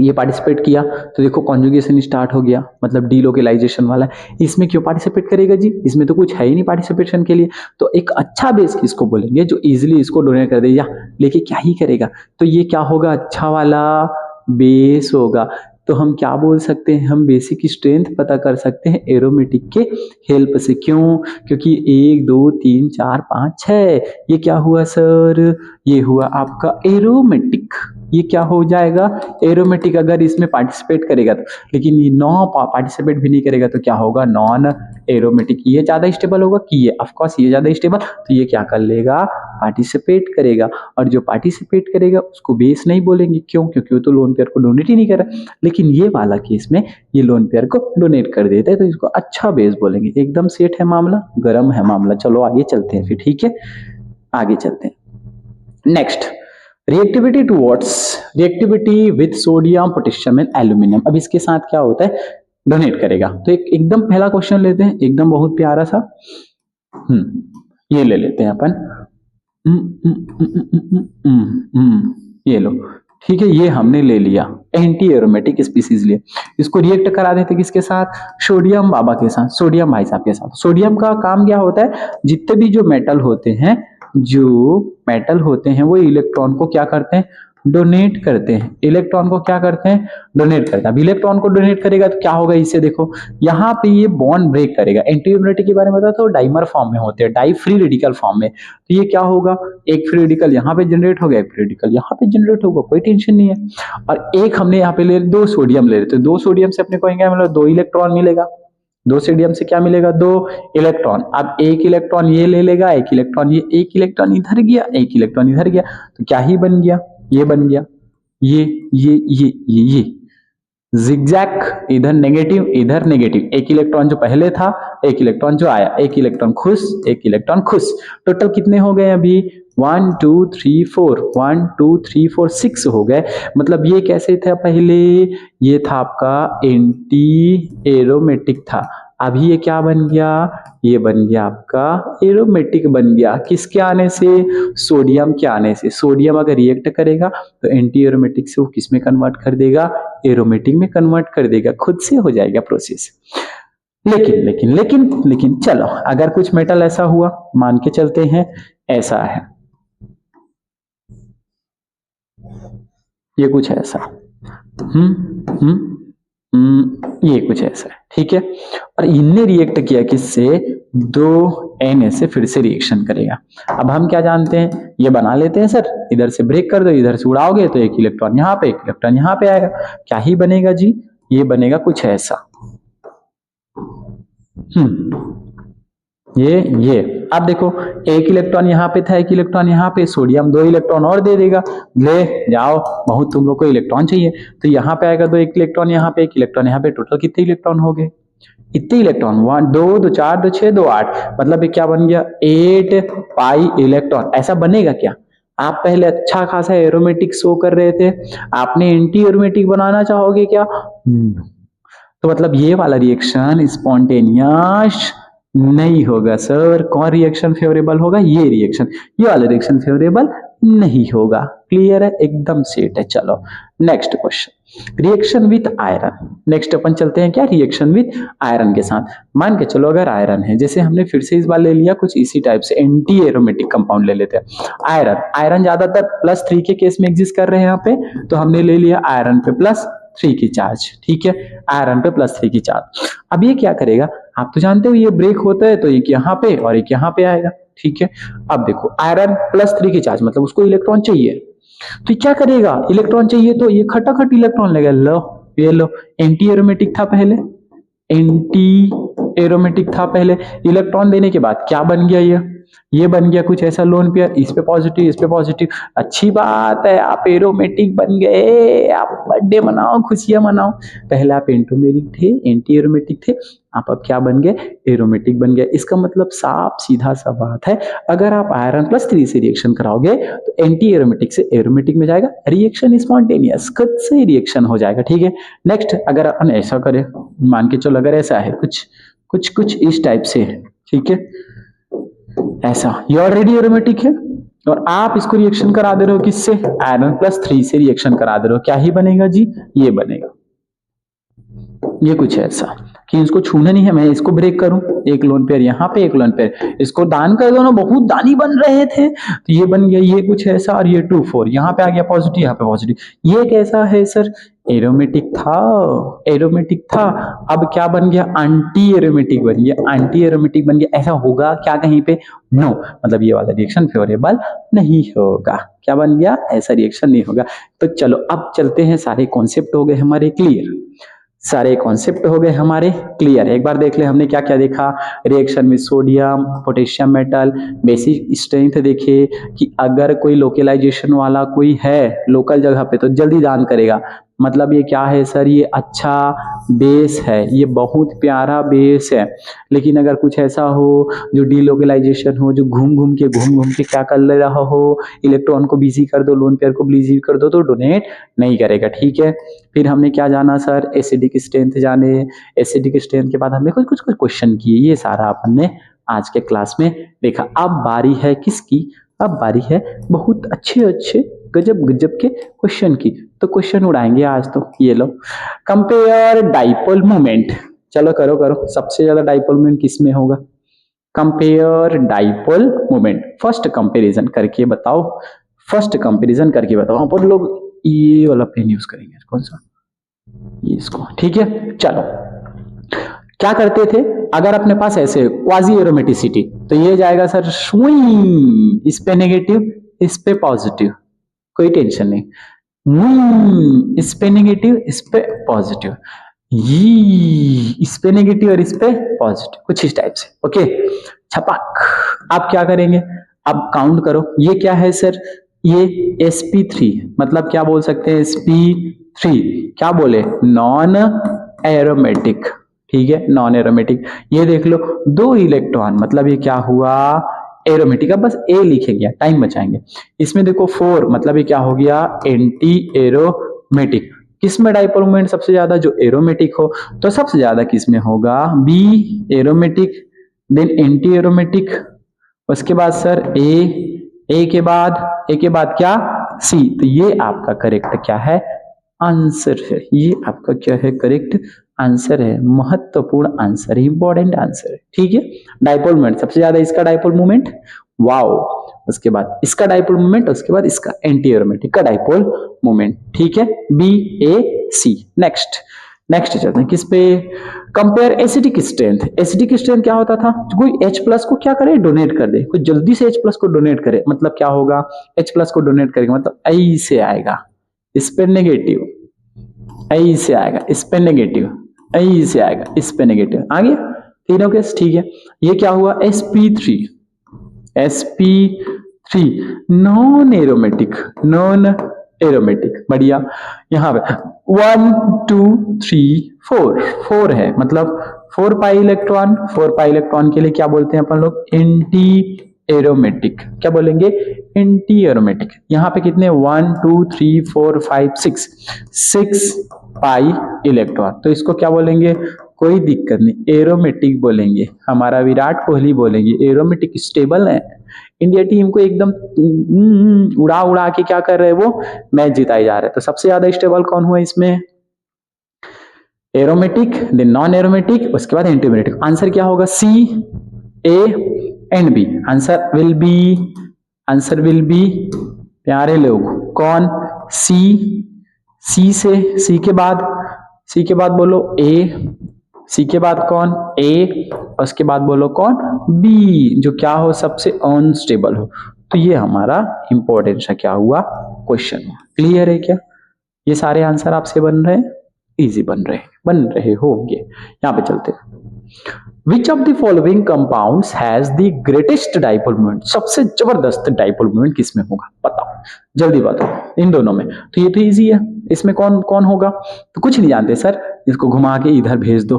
ये पार्टिसिपेट किया तो देखो कॉन्जुगेशन स्टार्ट हो गया, मतलब डीलोकेलाइजेशन वाला। इसमें क्यों पार्टिसिपेट करेगा जी, इसमें तो कुछ है ही नहीं पार्टिसिपेशन के लिए। तो एक अच्छा बेस किसको बोलेंगे, जो इजीली इसको डोनेट कर दे, या लेके क्या ही करेगा, तो ये क्या होगा, अच्छा वाला बेस होगा। तो हम क्या बोल सकते हैं, हम बेसिक स्ट्रेंथ पता कर सकते हैं एरोमेटिक के हेल्प से। क्यों? क्योंकि 1 2 3 4 5 6, ये क्या हुआ सर, ये हुआ आपका एरोमेटिक। ये क्या हो जाएगा, एरोमेटिक। अगर इसमें पार्टिसिपेट करेगा तो, लेकिन ये नॉन पार्टिसिपेट भी नहीं करेगा तो क्या होगा, नॉन एरोमेटिक। ये ज्यादा स्टेबल होगा कि ये, ऑफ कोर्स ये ज्यादा स्टेबल, तो ये क्या कर लेगा, पार्टिसिपेट करेगा। और जो पार्टिसिपेट करेगा उसको बेस नहीं बोलेंगे। क्यों? क्योंकि वो तो लोन पेयर को डोनेट ही नहीं कर रहा। लेकिन ये वाला केस में ये लोन पेयर को डोनेट कर देता है, तो इसको अच्छा बेस बोलेंगे। एकदम सेट है मामला, गर्म है मामला। चलो आगे चलते हैं फिर, ठीक है, आगे चलते हैं। Next, reactivity towards, reactivity with sodium potassium and aluminium. अब इसके साथ क्या होता है, डोनेट करेगा। तो एकदम पहला क्वेश्चन लेते हैं, एकदम बहुत प्यारा सा, ये ले लेते हैं अपन। ये लो, ठीक है, ये हमने ले लिया, एंटी एरोमेटिक स्पीसीज लिए। इसको रिएक्ट करा देते किसके साथ, सोडियम बाबा के साथ, सोडियम भाई साहब के साथ। सोडियम का काम क्या होता है, जितने भी जो मेटल होते हैं वो इलेक्ट्रॉन को क्या करते हैं, डोनेट करते हैं। इलेक्ट्रॉन को क्या करते हैं, डोनेट करते हैं। अब इलेक्ट्रॉन को डोनेट करेगा तो क्या होगा, इससे देखो यहाँ पे ये बॉन्ड ब्रेक करेगा। एंटी एरोमेटिक के बारे में बताया तो डाइमर फॉर्म में होते हैं, डाई फ्री रेडिकल फॉर्म में। तो ये क्या होगा, एक फ्री रेडिकल यहाँ पे जनरेट हो गया, एक फ्री रेडिकल यहाँ पे जनरेट होगा, कोई टेंशन नहीं है। और एक हमने यहाँ पे ले दो सोडियम ले रहे थे, दो सोडियम से अपने को क्या मिला, दो इलेक्ट्रॉन मिलेगा। दो सोडियम से क्या मिलेगा, दो इलेक्ट्रॉन। अब एक इलेक्ट्रॉन ये ले लेगा, एक इलेक्ट्रॉन ये, एक इलेक्ट्रॉन इधर गया, एक इलेक्ट्रॉन इधर गया, तो क्या ही बन गया, ये बन गया, ये जिगजैग, इधर नेगेटिव इधर नेगेटिव। एक इलेक्ट्रॉन जो पहले था, एक इलेक्ट्रॉन जो आया, एक इलेक्ट्रॉन खुश, एक इलेक्ट्रॉन खुश। टोटल कितने हो गए अभी, 1 2 3 4, 1 2 3 4 6 हो गए। मतलब ये कैसे था पहले, ये था आपका एंटी एरोमेटिक था। अभी ये क्या बन गया, ये बन गया आपका एरोमेटिक बन गया। किसके आने से, सोडियम के आने से। सोडियम अगर रिएक्ट करेगा तो एंटी एरोमेटिक से वो किस में कन्वर्ट कर देगा, एरोमेटिक में कन्वर्ट कर देगा, खुद से हो जाएगा प्रोसेस। लेकिन लेकिन लेकिन लेकिन चलो, अगर कुछ मेटल ऐसा हुआ, मान के चलते हैं ऐसा है, ये कुछ ऐसा, ये कुछ ऐसा है, ठीक है। और इनने रिएक्ट किया किससे, 2Na से फिर से रिएक्शन करेगा। अब हम क्या जानते हैं, ये बना लेते हैं सर, इधर से ब्रेक कर दो, इधर से उड़ाओगे तो एक इलेक्ट्रॉन यहाँ पे, एक इलेक्ट्रॉन यहाँ पे आएगा। क्या ही बनेगा जी, ये बनेगा कुछ ऐसा। ये अब देखो, एक इलेक्ट्रॉन यहाँ पे था, एक इलेक्ट्रॉन यहाँ पे, सोडियम 2 इलेक्ट्रॉन और दे देगा, ले जाओ, बहुत तुम लोग को इलेक्ट्रॉन चाहिए, तो यहाँ पे आएगा, 2 एक इलेक्ट्रॉन यहाँ पे, एक इलेक्ट्रॉन यहाँ पे, टोटल कितने इलेक्ट्रॉन हो गए, इतने इलेक्ट्रॉन, 1 2 2 4 2 6 2 8, मतलब ये क्या बन गया, 8 पाई इलेक्ट्रॉन। ऐसा बनेगा क्या, आप पहले अच्छा खासा एरोमेटिक शो कर रहे थे, आपने एंटी एरोमेटिक बनाना चाहोगे क्या, तो मतलब ये वाला रिएक्शन स्पॉन्टेनियस नहीं होगा सर। कौन रिएक्शन फेवरेबल होगा, ये रिएक्शन, ये वाला रिएक्शन फेवरेबल नहीं होगा। क्लियर है, एकदम सेट है। चलो next question, reaction with iron. Next अपन चलते हैं क्या, रिएक्शन विथ आयरन के साथ। मान के चलो अगर आयरन है, जैसे हमने फिर से इस बार ले लिया कुछ इसी टाइप से, एंटी एरोमेटिक कंपाउंड ले लेते हैं। आयरन ज्यादातर +3 के केस में एग्जिस्ट कर रहे हैं यहाँ पे, तो हमने ले लिया आयरन पे +3 की चार्ज, ठीक है, आयरन पे +3 की चार्ज। अब ये क्या करेगा, आप तो जानते हो ये ब्रेक होता है तो एक यहाँ पे और एक यहाँ पे आएगा, ठीक है। अब देखो आयरन +3 की चार्ज, मतलब उसको इलेक्ट्रॉन चाहिए, तो क्या करेगा, इलेक्ट्रॉन चाहिए तो ये खटाखट इलेक्ट्रॉन लेगा। लो ये लो, एंटी एरोमेटिक था पहले, एंटी एरोमेटिक था पहले, इलेक्ट्रॉन देने के बाद क्या बन गया, ये बन गया कुछ ऐसा लोन पेयर, इस पे पॉजिटिव इस पे पॉजिटिव। अच्छी बात है, आप एरोमेटिक बन गए, आप बर्थडे मनाओ, खुशियां मनाओ। पहले आप एंटोमेरिक थे, एंटी एरोमेटिक थे, आप अब क्या बन गए, एरोमेटिक बन गए। इसका मतलब साफ सीधा सा बात है, अगर आप आयरन +3 से रिएक्शन कराओगे तो एंटी एरोमेटिक से एरोमेटिक में जाएगा, रिएक्शन स्पॉन्टेनियस, खुद से रिएक्शन हो जाएगा, ठीक है। नेक्स्ट, अगर अपन ऐसा करें, मान के चलो अगर ऐसा है कुछ इस टाइप से है, ठीक है, ऐसा, ये ऑलरेडी एरोमेटिक है और आप इसको रिएक्शन करा दे रहे हो किससे, आयरन +3 से रिएक्शन करा दे रहे हो। क्या ही बनेगा जी, ये बनेगा, ये कुछ ऐसा कि इसको छूना नहीं है, मैं इसको ब्रेक करूं, एक लोन पेयर यहाँ पे, एक लोन पेयर, इसको दान कर दो ना, बहुत दानी बन रहे थे, तो ये बन गया, ये कुछ ऐसा, और ये 2 4, यहाँ पे आ गया पॉजिटिव, यहाँ पे पॉजिटिव। ये कैसा है सर, एरोमेटिक था, अब क्या बन गया, एंटी एरोमेटिक बन गया, एंटी एरोमेटिक बन गया। ऐसा होगा क्या कहीं पे, नो, मतलब ये वाला रिएक्शन फेवरेबल नहीं होगा। क्या बन गया, ऐसा रिएक्शन नहीं होगा। तो चलो अब चलते हैं, सारे कॉन्सेप्ट हो गए हमारे क्लियर, सारे कॉन्सेप्ट हो गए हमारे क्लियर। एक बार देख ले हमने क्या क्या देखा, रिएक्शन में sodium potassium metal, basic strength देखे कि अगर कोई लोकलाइजेशन वाला कोई है लोकल जगह पे तो जल्दी दान करेगा, मतलब ये क्या है सर, ये अच्छा बेस है, ये बहुत प्यारा बेस है। लेकिन अगर कुछ ऐसा हो जो डीलोकलाइजेशन हो, जो घूम घूम के क्या कर ले रहा हो, इलेक्ट्रॉन को बिजी कर दो, लोन पेयर को बिजी कर दो, तो डोनेट नहीं करेगा, ठीक है। फिर हमने क्या जाना सर, एसिडिक स्ट्रेंथ जाने, एसिडिक स्ट्रेंथ के बाद हमने कुछ क्वेश्चन किए, ये सारा अपन ने आज के क्लास में देखा। अब बारी है किसकी, अब बारी है बहुत अच्छे गजब गजब के क्वेश्चन की, तो क्वेश्चन उड़ाएंगे आज तो। ये लो, कंपेयर डाइपोल मोमेंट, चलो करो करो, सबसे ज्यादा डाइपोल मोमेंट किसमें होगा? Compare dipole moment, first comparison करके बताओ, फर्स्ट कंपैरिजन करके बताओ। अपन लोग ये वाला पेन यूज करेंगे, कौन सा? ये इसको, ठीक है। चलो, क्या करते थे अगर अपने पास ऐसे क्वाजी एरोमेटिसिटी, तो ये जाएगा सर स्विंग, इस पे नेगेटिव, इस पे पॉजिटिव, कोई टेंशन नहीं। इस पे नेगेटिव, इस पे पॉजिटिव, ये इस पे नेगेटिव और इस पे पॉजिटिव, कुछ इस टाइप से। ओके, छपाक। आप क्या करेंगे? अब काउंट करो, ये क्या है सर? ये sp3, मतलब क्या बोल सकते हैं? sp3 क्या बोले? नॉन एरोमेटिक, ठीक है, नॉन एरोमेटिक। ये देख लो, 2 इलेक्ट्रॉन, मतलब ये क्या हुआ? एरोमेटिक। अब बस ए लिखेंगे, टाइम बचाएंगे। इसमें देखो 4, मतलब ये क्या हो गया? Anti aromatic. किसमें डाइपोल मोमेंट सबसे ज्यादा? जो एरोमेटिक हो, तो सबसे ज्यादा किसमें होगा? B aromatic, then anti aromatic, उसके बाद सर ए के बाद क्या? सी। तो ये आपका करेक्ट क्या है? आंसर है। ये आपका क्या है? करेक्ट आंसर है, महत्वपूर्ण आंसर है, इंपॉर्टेंट आंसर है, ठीक है। डाइपोल मोमेंट सबसे ज्यादा इसका डाइपोल मोमेंट, वाओ। उसके बाद इसका डाइपोल मोमेंट, उसके बाद इसका एंटी एरोमेटिक का डाइपोल मोमेंट, ठीक है। बी ए सी। नेक्स्ट चलते हैं किस पे? Compare acidic strength. Acidic strength क्या होता था? कोई H+ को क्या करे? डोनेट कर दे, कोई जल्दी से H+ को डोनेट करे, मतलब क्या होगा? H+ को डोनेट करेगा मतलब ऐसे आएगा, इस पे नेगेटिव, ऐसे आएगा, इस पे नेगेटिव, ऐसे आएगा, इस पे नेगेटिव। आ गया तीनों केस, ठीक है। ये क्या हुआ? sp3 नॉन एरोमेटिक, बढ़िया। यहाँ पे 1 2 3 4 है, मतलब 4 पाई इलेक्ट्रॉन के लिए क्या बोलते हैं अपन लोग? Anti aromatic. क्या बोलेंगे? Anti aromatic. यहाँ पे कितने? 1 2 3 4 5 6 पाई इलेक्ट्रॉन, तो इसको क्या बोलेंगे? कोई दिक्कत नहीं, एरोमेटिक बोलेंगे। हमारा विराट कोहली बोलेंगे एरोमेटिक स्टेबल है। इंडिया टीम को एकदम उड़ा के क्या कर रहे हैं? वो मैच जिताए जा रहे हैं। तो सबसे ज्यादा स्टेबल कौन हुआ इसमें? एरोमेटिक, देन नॉन एरोमेटिक, उसके बाद एंटी एरोमेटिक। आंसर क्या होगा? C A and B. Answer will be प्यारे लोग कौन? सी के बाद बोलो ए, सी के बाद कौन? ए, उसके बाद बोलो कौन? बी, जो क्या हो? सबसे अनस्टेबल हो। तो ये हमारा इंपॉर्टेंट सा क्या हुआ? क्वेश्चन हुआ। क्लियर है क्या? ये सारे आंसर आपसे बन रहे हैं, इजी बन रहे होंगे। यहाँ पे चलते हैं। Which of the following compounds has the greatest dipole moment? सबसे जबरदस्त डाइपोल मोमेंट किसमें होगा? बताओ, जल्दी बताओ इन दोनों में। तो ये तो इजी है, इसमें कौन कौन होगा? तो कुछ नहीं जानते सर, इसको घुमा के इधर भेज दो,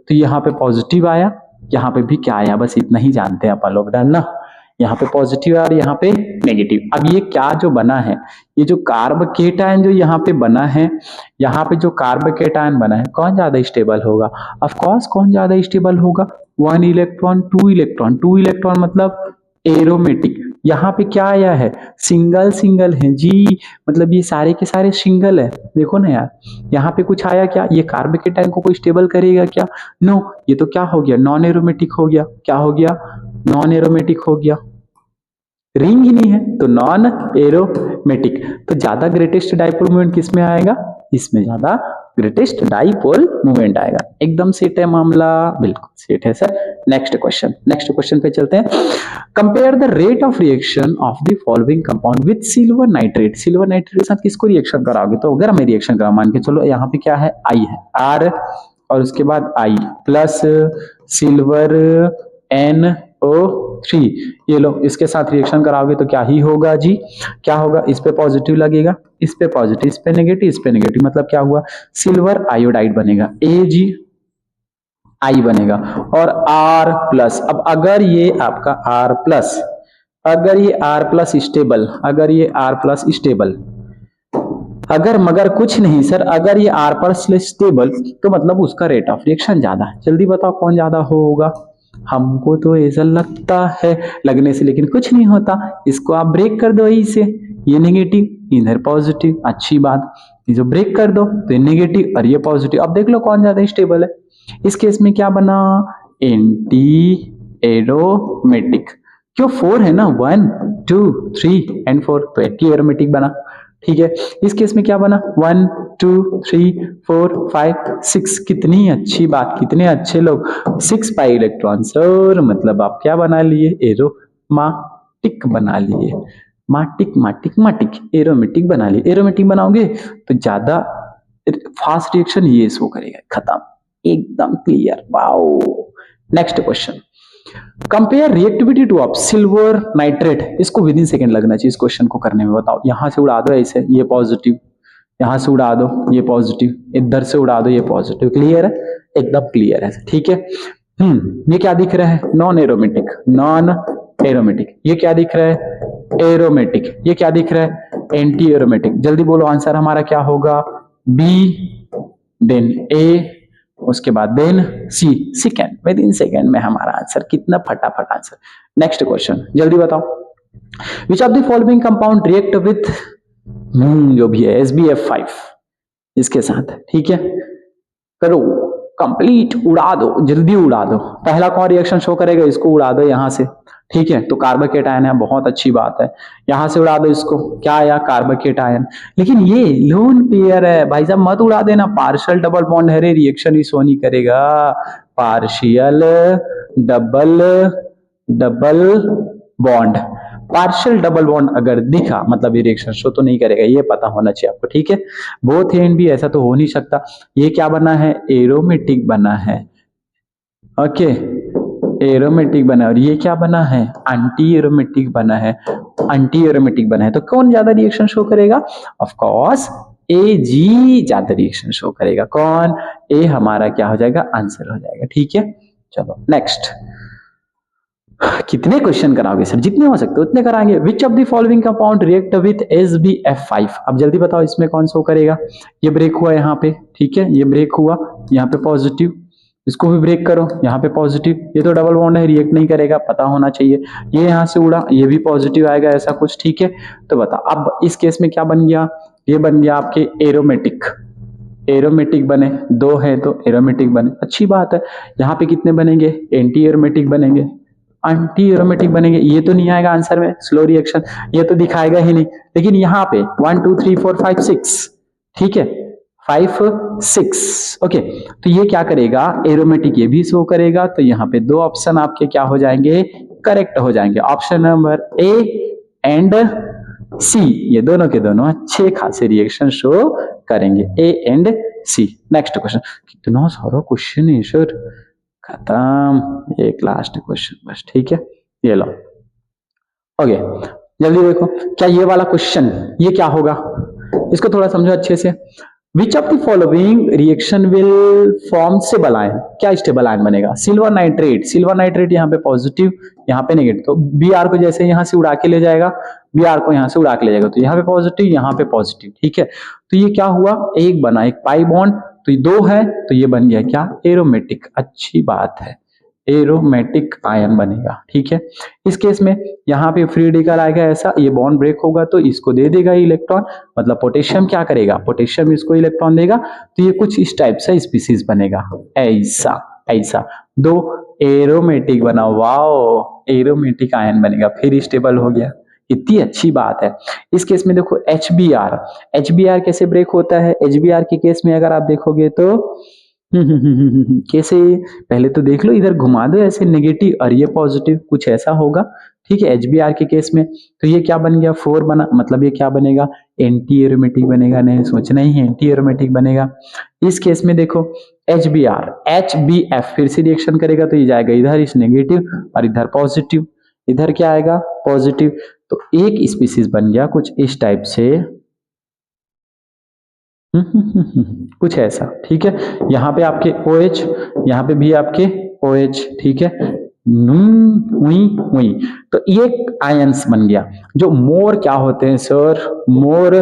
तो यहाँ पे पॉजिटिव आया, यहाँ पे भी क्या आया, बस इतना ही जानते हैं अपन लोग, डन ना। यहाँ पे पॉजिटिव और यहाँ पे नेगेटिव। अब ये क्या जो बना है? ये जो कार्ब केटायन जो यहाँ पे बना है, यहाँ पे जो कार्ब केटायन बना है, कौन ज्यादा स्टेबल होगा? ऑफ कोर्स कौन ज्यादा स्टेबल होगा? 1 इलेक्ट्रॉन 2 इलेक्ट्रॉन मतलब एरोमेटिक। यहाँ पे क्या आया है? सिंगल है जी, मतलब ये सारे के सारे सिंगल है। देखो ना यार, यहाँ पे कुछ आया क्या? ये कार्ब केटायन को कोई स्टेबल करेगा क्या? नो, ये तो क्या हो गया? नॉन एरोमेटिक हो गया। क्या हो गया? नॉन एरोमेटिक हो गया, रिंग ही नहीं है तो नॉन एरोमेटिक। तो ज्यादा ग्रेटेस्ट डाइपोल मोमेंट किसमें आएगा? इसमें ज्यादा ग्रेटेस्ट डाइपोल मोमेंट आएगा। एकदम सेट है मामला, बिल्कुल सेट है सर। नेक्स्ट क्वेश्चन पे चलते हैं। Compare the rate of reaction of the following compound with silver nitrate. Silver nitrate के साथ किसको रिएक्शन कराओगे? तो अगर हमें रिएक्शन करा, मान के चलो यहाँ पे क्या है? आई है, आर और उसके बाद आई प्लस सिल्वर NO3, ये लो, इसके साथ रिएक्शन कराओगे तो क्या ही होगा जी? क्या होगा? इस पे पॉजिटिव लगेगा, इस पे पॉजिटिव, इस पे नेगेटिव, मतलब क्या हुआ? सिल्वर आयोडाइड बनेगा, AgI बनेगा और R+। अब अगर ये आपका R+, अगर ये R+ स्टेबल, अगर मगर कुछ नहीं सर, अगर ये R+ स्टेबल, तो मतलब उसका रेट ऑफ रिएक्शन ज्यादा है। जल्दी बताओ कौन ज्यादा होगा? हमको तो ऐसा लगता है, लगने से लेकिन कुछ नहीं होता, इसको आप ब्रेक कर दो यहीं से, ये नेगेटिव इधर पॉजिटिव, अच्छी बात, ये जो ब्रेक कर दो तो ये नेगेटिव और ये पॉजिटिव। अब देख लो कौन ज्यादा स्टेबल है। इस केस में क्या बना, एंटी एरोमेटिक, क्यों 4 है ना, 1 2 3 एंड 4, तो एंटी एरोमेटिक बना। ठीक है, इस केस में क्या बना, 1 2 3 4 5 6, कितनी अच्छी बात, कितने अच्छे लोग, 6 पाई इलेक्ट्रॉन सर, मतलब आप क्या बना लिए, एरोमाटिक बना लिए, माटिक माटिक माटिक, एरोमेटिक बना लिए। एरोमेटिक बनाओगे तो ज्यादा फास्ट रिएक्शन ये शो करेगा, खत्म, एकदम clear, wow. Next question, compare reactivity two of silver nitrate, इसको विद इन सेकेंड लगना चाहिए इस क्वेश्चन को करने में। बताओ, यहां से उड़ा दो ऐसे, ये पॉजिटिव, यहां से उड़ा दो ये पॉजिटिव, इधर से उड़ा दो ये पॉजिटिव, क्लियर है, एकदम क्लियर है, ठीक है। ये क्या दिख रहा है, नॉन एरोमेटिक, नॉन एरोमेटिक, ये क्या दिख रहा है, एरोमेटिक, ये क्या दिख रहा है, एंटी एरोमेटिक। जल्दी बोलो आंसर हमारा क्या होगा, बी, देन ए, उसके बाद then C, second, within second में हमारा आंसर, कितना फटाफट आंसर। नेक्स्ट क्वेश्चन, जल्दी बताओ, which of the following compound react with जो भी है SbF5 इसके साथ, ठीक है, करो कंप्लीट, उड़ा दो, जल्दी उड़ा दो। पहला कौन रिएक्शन शो करेगा, इसको उड़ा दो यहां से, ठीक है, तो कार्बोकेटायन है, बहुत अच्छी बात है, यहां से उड़ा दो इसको, क्या आया, कार्बोकेटायन। लेकिन ये लोन पेयर है भाई साहब, मत उड़ा देना, पार्शियल डबल बॉन्ड है, रिएक्शन ही शो नहीं करेगा, partial double double bond, partial double bond अगर दिखा मतलब ये रिएक्शन शो तो नहीं करेगा, ये पता होना चाहिए आपको, ठीक है। बोथ एंड भी ऐसा तो हो नहीं सकता। ये क्या बना है, एरोमेटिक बना है, ओके, एरोमेटिक बना है, और ये क्या बना है, एंटी एरोमेटिक बना है, एंटी एरोमेटिक बना है, तो कौन ज्यादा रिएक्शन शो करेगा, ऑफ कोर्स AG ज्यादा रिएक्शन शो करेगा, कौन, ए हमारा क्या हो जाएगा, आंसर हो जाएगा, ठीक है। चलो नेक्स्ट, कितने क्वेश्चन कराओगे सर, जितने हो सकते उतने कराएंगे। Which of the following compound react with SbF5, अब जल्दी बताओ इसमें कौन सा करेगा, ये ब्रेक हुआ यहाँ पे, ठीक है, ये ब्रेक हुआ यहाँ पे पॉजिटिव, इसको भी ब्रेक करो, यहाँ पे पॉजिटिव, ये तो डबल बॉन्ड है, रिएक्ट नहीं करेगा, पता होना चाहिए। ये यहाँ से उड़ा, ये भी पॉजिटिव आएगा, ऐसा कुछ, ठीक है। तो बता, अब इस केस में क्या बन गया, ये बन गया आपके एरोमेटिक, एरोमेटिक बने, 2 है तो एरोमेटिक बने, अच्छी बात है। यहाँ पे कितने बनेंगे, एंटी एरोमेटिक बनेंगे, एंटी एरोमेटिक बनेंगे, ये तो नहीं आएगा आंसर में, स्लो रिएक्शन, ये तो दिखाएगा ही नहीं। लेकिन यहाँ पे 1 2 3 4 5 6, ठीक है, 5 6, ओके, तो ये क्या करेगा, एरोमेटिक ये भी शो करेगा, तो यहाँ पे 2 ऑप्शन आपके क्या हो जाएंगे, करेक्ट हो जाएंगे, option number A and C, ये दोनों के दोनों अच्छे खासे रिएक्शन शो करेंगे, A and C। Next question, कितना सारा क्वेश्चन है सर, खत्म, एक लास्ट क्वेश्चन बस, ठीक है, ये लो, ओके, जल्दी देखो, क्या ये वाला क्वेश्चन, ये क्या होगा, इसको थोड़ा समझो अच्छे से। Which of the following reaction will form stable ion, क्या स्टेबल आयन बनेगा, सिल्वर नाइट्रेट, सिल्वर नाइट्रेट यहाँ पे पॉजिटिव, यहाँ पे नेगेटिव, तो Br को जैसे यहाँ से उड़ा के ले जाएगा, Br को यहाँ से उड़ा के ले जाएगा, तो यहाँ पे पॉजिटिव, यहाँ पे पॉजिटिव, ठीक है। तो ये क्या हुआ, एक बना, एक पाई बॉन्ड, तो ये 2 है, तो ये बन गया क्या, एरोमेटिक, अच्छी बात है, एरोमेटिक आयन बनेगा, ठीक है। इस केस में यहाँ पे फ्री रेडिकल आएगा ऐसा, ये बॉन्ड ब्रेक होगा तो इसको दे देगा इलेक्ट्रॉन, मतलब पोटेशियम क्या करेगा, पोटेशियम इसको इलेक्ट्रॉन देगा, तो ये कुछ इस टाइप से स्पीसीज बनेगा, ऐसा ऐसा, 2 एरोमेटिक बना, वाओ, एरोमेटिक आयन बनेगा, फिर स्टेबल हो गया, इतनी अच्छी बात है। इस केस में देखो HBr कैसे ब्रेक होता है, HBr के केस में अगर आप देखोगे तो कैसे, पहले तो देख लो, इधर घुमा दो ऐसे, नेगेटिव और ये पॉजिटिव, कुछ ऐसा होगा, ठीक है, HBr के केस में। तो ये क्या बन गया, 4 बना, मतलब ये क्या बनेगा, एंटी एरोमेटिक बनेगा, नहीं सोचना ही, एंटी एरोमेटिक बनेगा। इस केस में देखो HBF फिर से रिएक्शन करेगा, तो ये जाएगा इधर, इस नेगेटिव, और इधर पॉजिटिव, इधर क्या आएगा, पॉजिटिव, तो एक स्पीसीज बन गया कुछ इस टाइप से, कुछ ऐसा, ठीक है। यहाँ पे आपके OH, यहाँ पे भी आपके OH, ठीक है, हुई, तो ये आयंस बन गया, जो मोर क्या होते हैं सर, मोर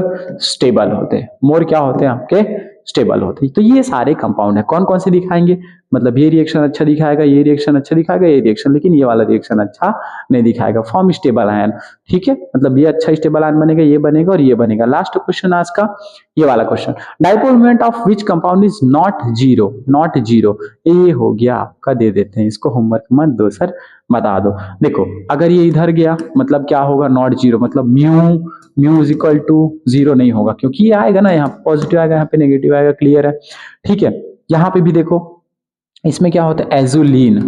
स्टेबल होते हैं, मोर क्या होते हैं आपके, स्टेबल होते हैं। तो ये सारे कंपाउंड है, कौन कौन से दिखाएंगे, मतलब ये रिएक्शन अच्छा दिखाएगा, ये रिएक्शन अच्छा दिखाएगा, ये रिएक्शन, लेकिन ये वाला रिएक्शन अच्छा नहीं दिखाएगा। फॉर्म स्टेबल आयन, ठीक है, मतलब ये अच्छा स्टेबल आयन बनेगा, ये बनेगा और ये बनेगा। लास्ट क्वेश्चन आज का ये वाला question, dipole moment of which compound is not zero, not zero, ये हो गया आपका, दे देते हैं इसको, होमवर्क मत दो सर, बता दो। देखो अगर ये इधर गया मतलब क्या होगा, नॉट जीरो, मतलब mu is equal to zero नहीं होगा, क्योंकि ये आएगा ना, यहाँ पॉजिटिव आएगा, यहाँ पे नेगेटिव आएगा, क्लियर है, ठीक है। यहाँ पे भी देखो, इसमें क्या होता है, एजुलिन,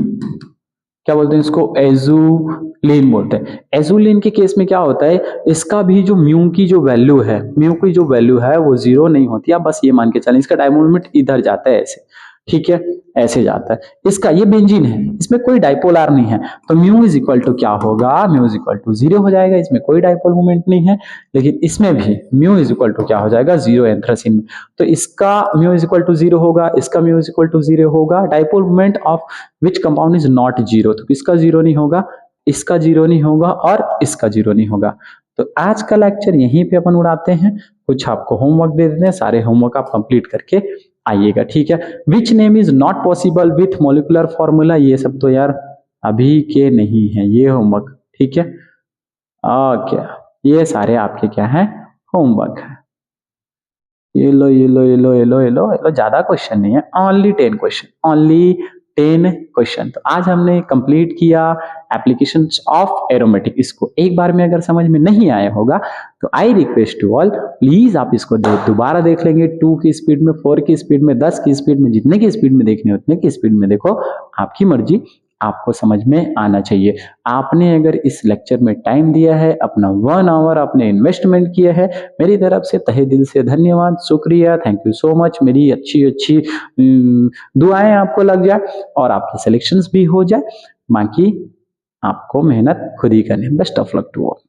क्या बोलते हैं इसको, एजुलिन बोलते हैं। एजुलिन के केस में क्या होता है, इसका भी जो म्यू की जो वैल्यू है, म्यू की जो वैल्यू है वो जीरो नहीं होती, आप बस ये मान के चलें, इसका डाइपोल मोमेंट इधर जाता है ऐसे, ठीक है, ऐसे जाता है। इसका ये बेंजीन है, इसमें कोई डाइपोलार नहीं है, तो म्यू इज इक्वल टू क्या होगा, mu is equal to zero हो जाएगा, इसमें कोई डाइपोल मोमेंट नहीं है। लेकिन इसमें भी म्यू इज इक्वल टू क्या हो जाएगा, जीरो एंथ्रासिन में, तो इसका mu is equal to zero होगा, इसका mu is equal to zero होगा। Dipole moment of which compound is not zero, तो किसका जीरो नहीं होगा, इसका जीरो नहीं होगा और इसका जीरो नहीं होगा। तो आज का लेक्चर यहीं पे अपन उड़ाते हैं, कुछ आपको होमवर्क दे देते हैं, सारे होमवर्क आप कंप्लीट करके आइएगा, ठीक है। Which name is not possible with molecular formula, ये सब तो यार अभी के नहीं है ये होमवर्क, ठीक है। ओके, ये सारे आपके क्या है, होमवर्क है। ये लो ये लो ये लो ये लो ये लो ये लो, ज्यादा क्वेश्चन नहीं है, ओनली 10 क्वेश्चन, ओनली 10 क्वेश्चन। तो आज हमने कंप्लीट किया एप्लीकेशंस ऑफ एरोमेटिक। इसको एक बार में अगर समझ में नहीं आया होगा तो I request to all, please आप इसको दोबारा देख लेंगे, 2 की स्पीड में, 4 की स्पीड में, 10 की स्पीड में, जितने की स्पीड में देखने उतने की स्पीड में देखो, आपकी मर्जी, आपको समझ में आना चाहिए। आपने अगर इस लेक्चर में टाइम दिया है, अपना 1 आवर आपने इन्वेस्टमेंट किया है, मेरी तरफ से तहे दिल से धन्यवाद, शुक्रिया, थैंक यू सो मच। मेरी अच्छी अच्छी दुआएं आपको लग जाए और आपके सिलेक्शंस भी हो जाए, बाकी आपको मेहनत खुद ही करनी है। Best of luck to all.